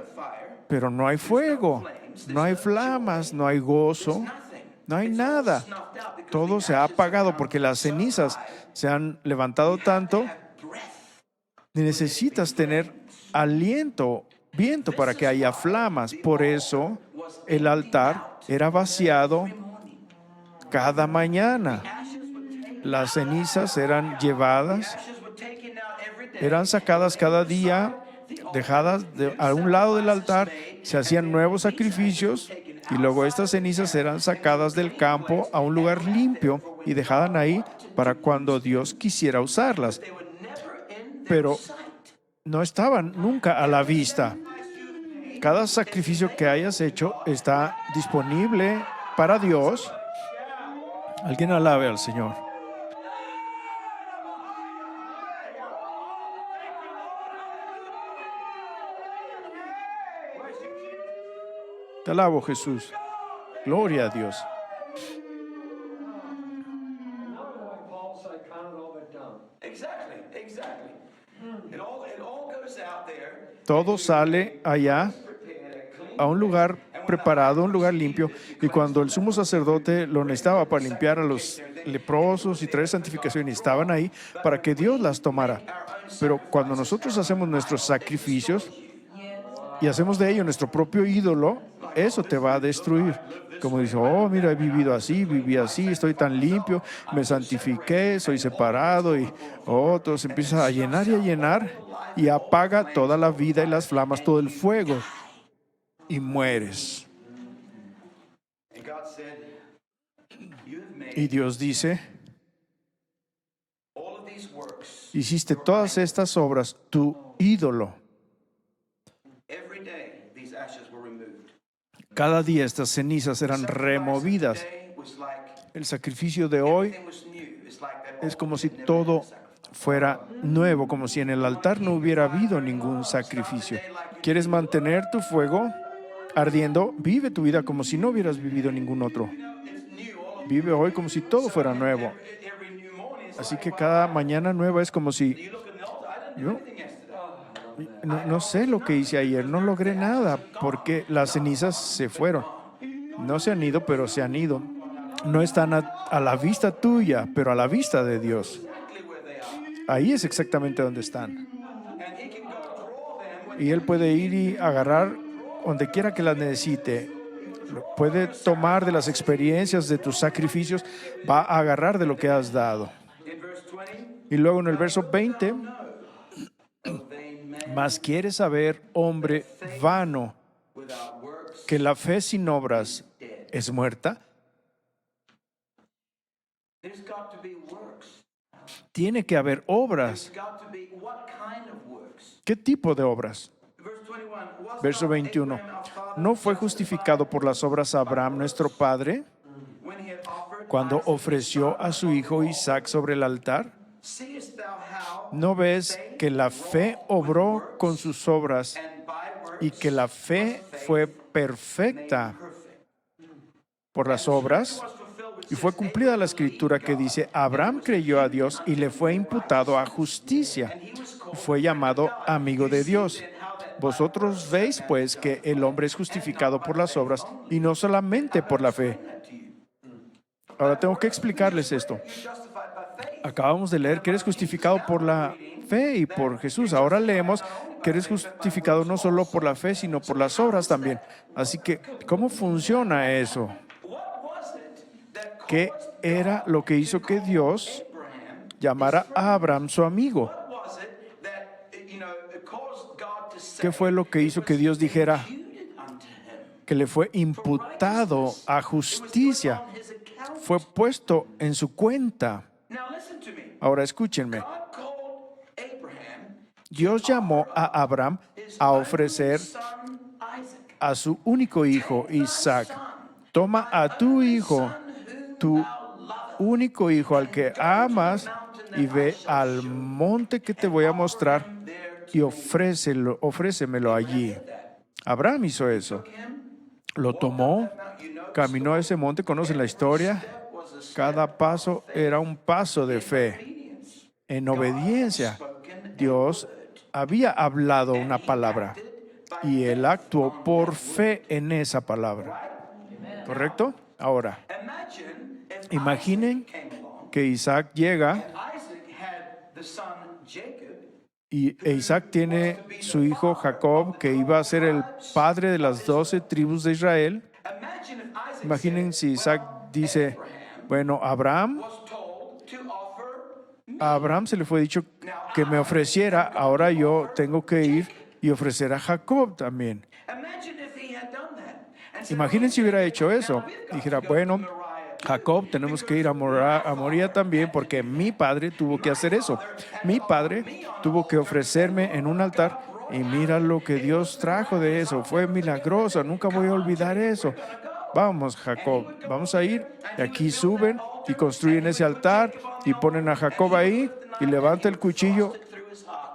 Pero no hay fuego, no hay flamas, no hay gozo, no hay nada. Todo se ha apagado porque las cenizas se han levantado tanto. Necesitas tener aliento, viento para que haya flamas. Por eso el altar era vaciado cada mañana. Las cenizas eran llevadas, eran sacadas cada día, dejadas a un lado del altar, se hacían nuevos sacrificios y luego estas cenizas eran sacadas del campo a un lugar limpio y dejadas ahí para cuando Dios quisiera usarlas. Pero no estaban nunca a la vista. Cada sacrificio que hayas hecho está disponible para Dios. Alguien alabe al Señor. Te alabo, Jesús. Gloria a Dios. Todo sale allá a un lugar preparado, un lugar limpio, y cuando el sumo sacerdote lo necesitaba para limpiar a los leprosos y traer santificación, y estaban ahí para que Dios las tomara. Pero cuando nosotros hacemos nuestros sacrificios, y hacemos de ello nuestro propio ídolo, eso te va a destruir. Como dice, oh, mira, he vivido así, viví así, estoy tan limpio, me santifiqué, soy separado y todo se empieza a llenar y a llenar y apaga toda la vida y las flamas, todo el fuego y mueres. Y Dios dice, hiciste todas estas obras tu ídolo. Cada día estas cenizas eran removidas. El sacrificio de hoy es como si todo fuera nuevo, como si en el altar no hubiera habido ningún sacrificio. ¿Quieres mantener tu fuego ardiendo? Vive tu vida como si no hubieras vivido ningún otro. Vive hoy como si todo fuera nuevo. Así que cada mañana nueva es como si no sé lo que hice ayer, no logré nada porque las cenizas se fueron. No se han ido, pero se han ido. No están a la vista tuya, pero a la vista de Dios. Ahí es exactamente donde están. Y Él puede ir y agarrar donde quiera que las necesite. Puede tomar de las experiencias, de tus sacrificios, va a agarrar de lo que has dado. Y luego en el verso 20, mas quieres saber, hombre vano, que la fe sin obras es muerta. Tiene que haber obras. ¿Qué tipo de obras? Verso 21. ¿No fue justificado por las obras Abraham, nuestro padre, cuando ofreció a su hijo Isaac sobre el altar? ¿No ves que la fe obró con sus obras y que la fe fue perfecta por las obras? Y fue cumplida la escritura que dice, Abraham creyó a Dios y le fue imputado a justicia. Fue llamado amigo de Dios. Vosotros veis, pues, que el hombre es justificado por las obras y no solamente por la fe. Ahora tengo que explicarles esto. Acabamos de leer que eres justificado por la fe y por Jesús. Ahora leemos que eres justificado no solo por la fe, sino por las obras también. Así que, ¿cómo funciona eso? ¿Qué era lo que hizo que Dios llamara a Abraham su amigo? ¿Qué fue lo que hizo que Dios dijera que le fue imputado a justicia? Fue puesto en su cuenta. Ahora escúchenme. Dios llamó a Abraham a ofrecer a su único hijo, Isaac. Toma a tu hijo, tu único hijo al que amas, y ve al monte que te voy a mostrar y ofrécemelo allí. Abraham hizo eso. Lo tomó, caminó a ese monte, conocen la historia. Cada paso era un paso de fe, en obediencia. Dios había hablado una palabra y él actuó por fe en esa palabra. ¿Correcto? Ahora, imaginen que Isaac llega y Isaac tiene su hijo Jacob, que iba a ser el padre de las 12 tribus de Israel. Imaginen si Isaac dice, bueno, a Abraham se le fue dicho que me ofreciera, ahora yo tengo que ir y ofrecer a Jacob también. Imaginen si hubiera hecho eso. Dijera, bueno, Jacob, tenemos que ir a Moría también porque mi padre tuvo que hacer eso. Mi padre tuvo que ofrecerme en un altar y mira lo que Dios trajo de eso. Fue milagroso, nunca voy a olvidar eso. Vamos, Jacob, vamos a ir. Y aquí suben y construyen ese altar y ponen a Jacob ahí y levanta el cuchillo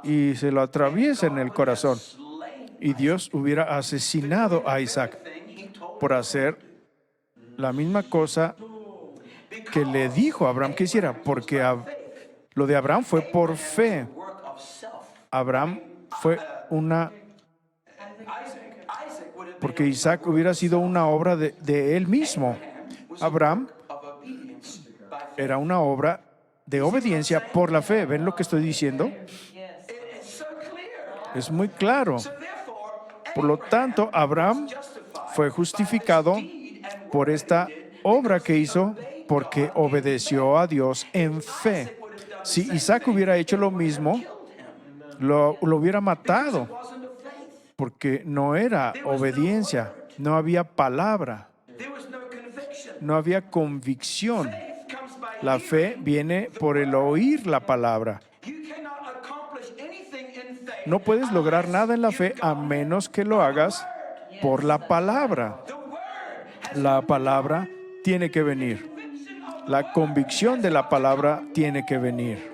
y se lo atraviesa en el corazón. Y Dios hubiera asesinado a Isaac por hacer la misma cosa que le dijo a Abraham que hiciera, porque lo de Abraham fue por fe. Abraham fue porque Isaac hubiera sido una obra de él mismo. Abraham era una obra de obediencia por la fe. ¿Ven lo que estoy diciendo? Es muy claro. Por lo tanto, Abraham fue justificado por esta obra que hizo porque obedeció a Dios en fe. Si Isaac hubiera hecho lo mismo, lo hubiera matado porque no era obediencia, no había palabra, no había convicción. La fe viene por el oír la palabra. No puedes lograr nada en la fe a menos que lo hagas por la palabra. La palabra tiene que venir. La convicción de la palabra tiene que venir.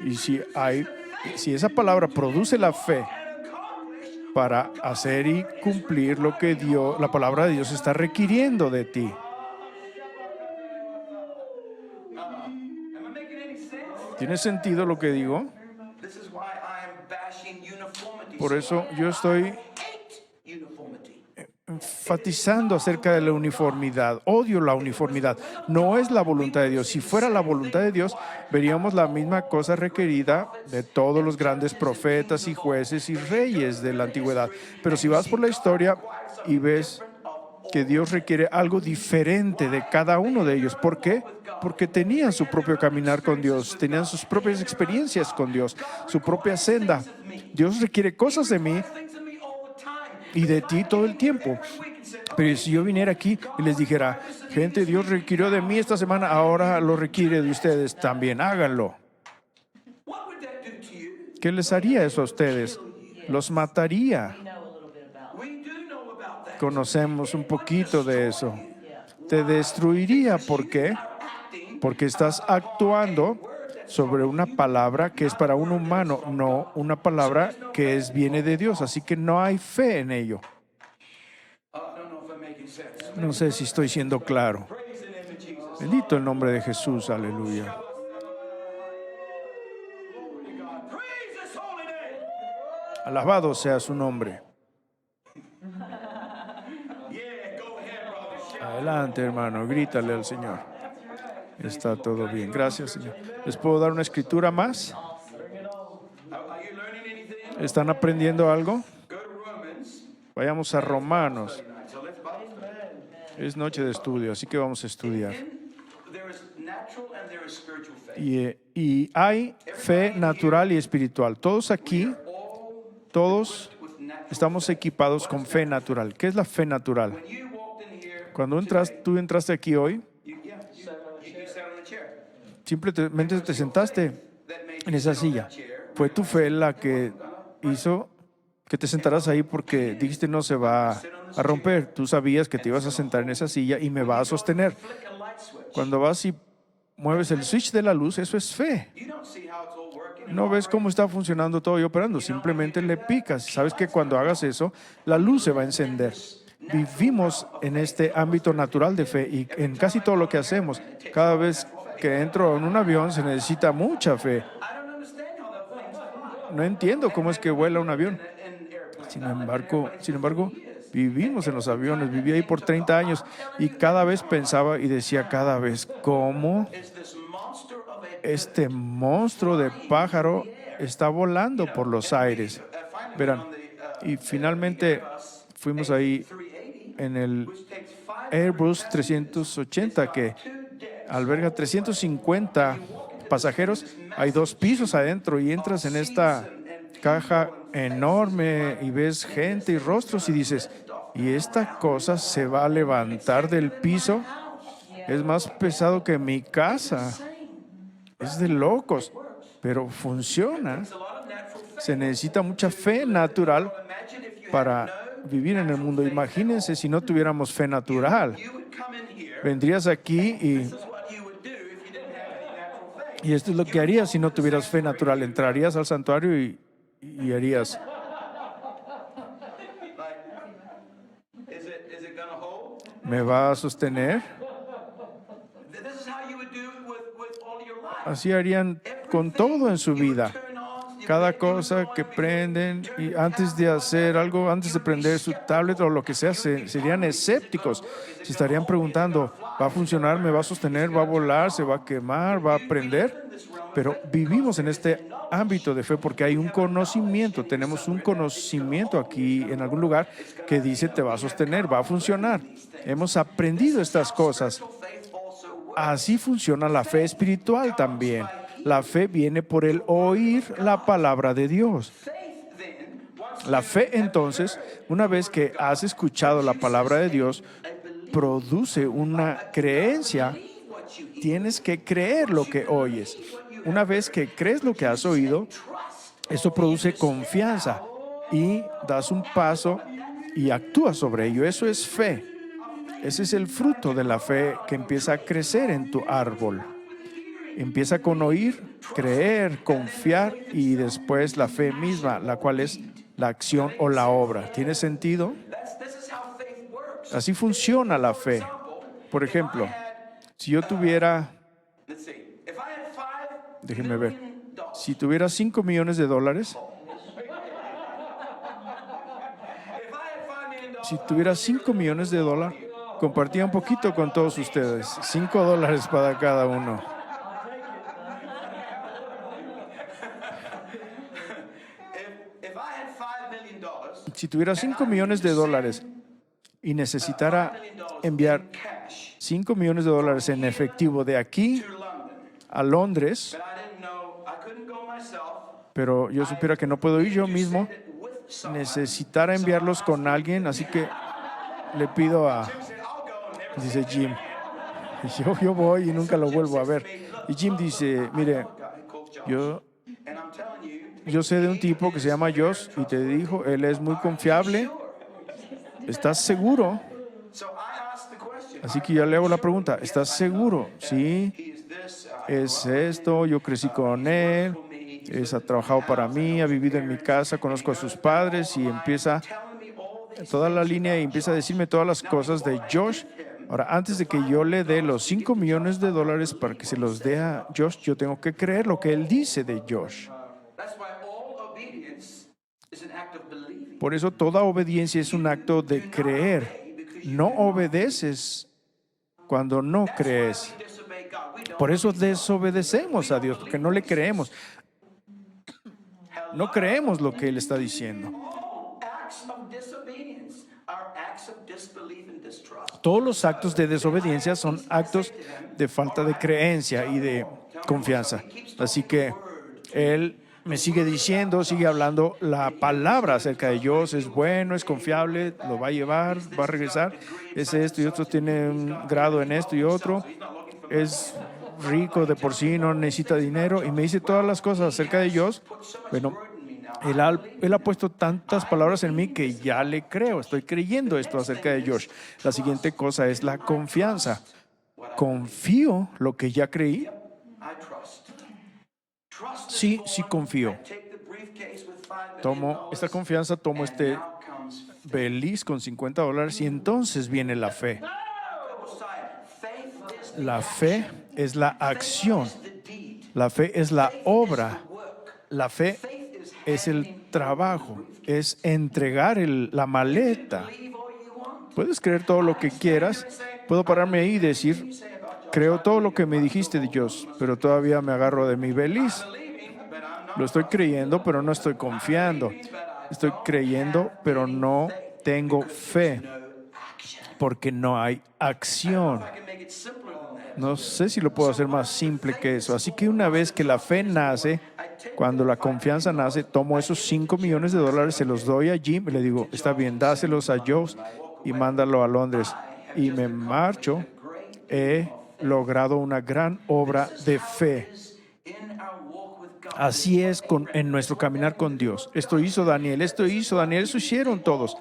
Y si esa palabra produce la fe para hacer y cumplir lo que la palabra de Dios está requiriendo de ti. ¿Tiene sentido lo que digo? Por eso yo estoy enfatizando acerca de la uniformidad. Odio la uniformidad. No es la voluntad de Dios. Si fuera la voluntad de Dios, veríamos la misma cosa requerida de todos los grandes profetas y jueces y reyes de la antigüedad. Pero si vas por la historia y ves que Dios requiere algo diferente de cada uno de ellos. ¿Por qué? Porque tenían su propio caminar con Dios, tenían sus propias experiencias con Dios, su propia senda. Dios requiere cosas de mí y de ti todo el tiempo. Pero si yo viniera aquí y les dijera, gente, Dios requirió de mí esta semana, ahora lo requiere de ustedes también, háganlo. ¿Qué les haría eso a ustedes? Los mataría. Conocemos un poquito de eso. Te destruiría. ¿Por qué? Porque estás actuando sobre una palabra que es para un humano, no una palabra que viene de Dios. Así que no hay fe en ello. No sé si estoy siendo claro. Bendito el nombre de Jesús, aleluya. Alabado sea su nombre. Adelante, hermano, grítale al Señor. Está todo bien. Gracias, Señor. ¿Les puedo dar una escritura más? ¿Están aprendiendo algo? Vayamos a Romanos. Es noche de estudio, así que vamos a estudiar. Y hay fe natural y espiritual. Todos aquí, todos estamos equipados con fe natural. ¿Qué es la fe natural? Cuando tú entraste aquí hoy, simplemente te sentaste en esa silla. Fue tu fe la que hizo que te sentaras ahí porque dijiste no se va a romper. Tú sabías que te ibas a sentar en esa silla y me va a sostener. Cuando vas y mueves el switch de la luz, eso es fe. No ves cómo está funcionando todo y operando, simplemente le picas. Sabes que cuando hagas eso, la luz se va a encender. Vivimos en este ámbito natural de fe y en casi todo lo que hacemos. Cada vez que entro en un avión se necesita mucha fe. No entiendo cómo es que vuela un avión. Sin embargo, vivimos en los aviones. Viví ahí por 30 años y cada vez pensaba y decía cada vez, ¿cómo este monstruo de pájaro está volando por los aires? Verán, y finalmente fuimos ahí en el Airbus 380 que alberga 350 pasajeros. Hay 2 pisos adentro y entras en esta caja enorme y ves gente y rostros y dices, ¿y esta cosa se va a levantar del piso? Es más pesado que mi casa. Es de locos, pero funciona. Se necesita mucha fe natural para vivir en el mundo. Imagínense si no tuviéramos fe natural. Vendrías aquí y esto es lo que harías si no tuvieras fe natural. Entrarías al santuario y harías. ¿Me va a sostener? Así harían con todo en su vida. Cada cosa que prenden y antes de hacer algo, antes de prender su tablet o lo que sea, serían escépticos. Se estarían preguntando, va a funcionar, me va a sostener, va a volar, se va a quemar, va a prender. Pero vivimos en este ámbito de fe porque hay un conocimiento, tenemos un conocimiento aquí en algún lugar que dice te va a sostener, va a funcionar. Hemos aprendido estas cosas. Así funciona la fe espiritual también. La fe viene por el oír la palabra de Dios. La fe, entonces, una vez que has escuchado la palabra de Dios, produce una creencia. Tienes que creer lo que oyes. Una vez que crees lo que has oído, eso produce confianza y das un paso y actúas sobre ello. Eso es fe. Ese es el fruto de la fe que empieza a crecer en tu árbol. Empieza con oír, creer, confiar y después la fe misma, la cual es la acción o la obra. ¿Tiene sentido? Así funciona la fe. Por ejemplo, si yo tuviera, déjenme ver, si tuviera $5 millones, si tuviera $5 millones, compartía un poquito con todos ustedes. $5 para cada uno. Si tuviera $5 millones y necesitara enviar $5 millones en efectivo de aquí a Londres, pero yo supiera que no puedo ir yo mismo, necesitara enviarlos con alguien, así que le pido a, dice Jim, yo voy y nunca lo vuelvo a ver. Y Jim dice, mire, yo sé de un tipo que se llama Josh y te dijo, él es muy confiable. ¿Estás seguro? Así que yo le hago la pregunta, ¿estás seguro? Sí, es esto, yo crecí con él, ha trabajado para mí, ha vivido en mi casa, conozco a sus padres y empieza toda la línea y empieza a decirme todas las cosas de Josh. Ahora, antes de que yo le dé los $5 millones para que se los dé a Josh, yo tengo que creer lo que él dice de Josh. Por eso toda obediencia es un acto de creer. No obedeces cuando no crees. Por eso desobedecemos a Dios, porque no le creemos. No creemos lo que Él está diciendo. Todos los actos de desobediencia son actos de falta de creencia y de confianza. Así que Él me sigue diciendo, sigue hablando la palabra acerca de Dios, es bueno, es confiable, lo va a llevar, va a regresar, es esto y otro, tiene un grado en esto y otro, es rico de por sí, no necesita dinero, y me dice todas las cosas acerca de Dios. Bueno, él ha puesto tantas palabras en mí que ya le creo, estoy creyendo esto acerca de Josh. La siguiente cosa es la confianza. ¿Confío lo que ya creí? Sí confío. Tomo esta confianza, tomo este beliz con $50 y entonces viene la fe. La fe es la acción. La fe es la obra. La fe es el trabajo. Es entregar la maleta. Puedes creer todo lo que quieras. Puedo pararme ahí y decir, creo todo lo que me dijiste de Dios, pero todavía me agarro de mi beliz. Lo estoy creyendo, pero no estoy confiando. Estoy creyendo, pero no tengo fe, porque no hay acción. No sé si lo puedo hacer más simple que eso. Así que una vez que la fe nace, cuando la confianza nace, tomo esos $5 millones, se los doy a Jim y le digo, está bien, dáselos a Joe y mándalo a Londres. Y me marcho. He logrado una gran obra de fe. Así es en nuestro caminar con Dios. Esto hizo Daniel, eso hicieron todos.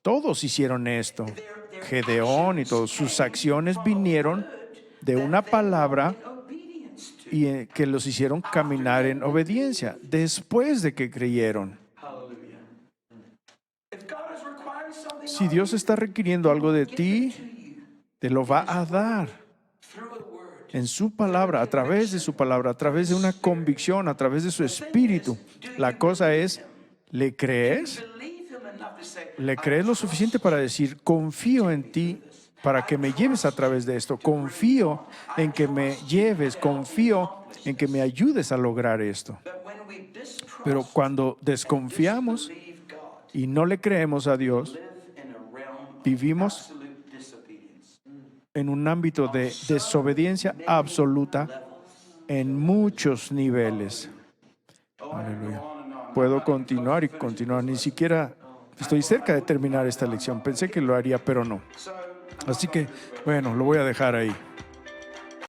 Todos hicieron esto. Gedeón y todos. Sus acciones vinieron de una palabra y que los hicieron caminar en obediencia después de que creyeron. Si Dios está requiriendo algo de ti, te lo va a dar. En su palabra, a través de su palabra, a través de una convicción, a través de su espíritu. La cosa es, ¿le crees? ¿Le crees lo suficiente para decir, confío en ti para que me lleves a través de esto. Confío en que me lleves, confío en que me ayudes a lograr esto. Pero cuando desconfiamos y no le creemos a Dios, vivimos en un ámbito de desobediencia absoluta en muchos niveles. Aleluya. Puedo continuar y continuar. Ni siquiera estoy cerca de terminar esta lección. Pensé que lo haría, pero no. Así que, bueno, lo voy a dejar ahí.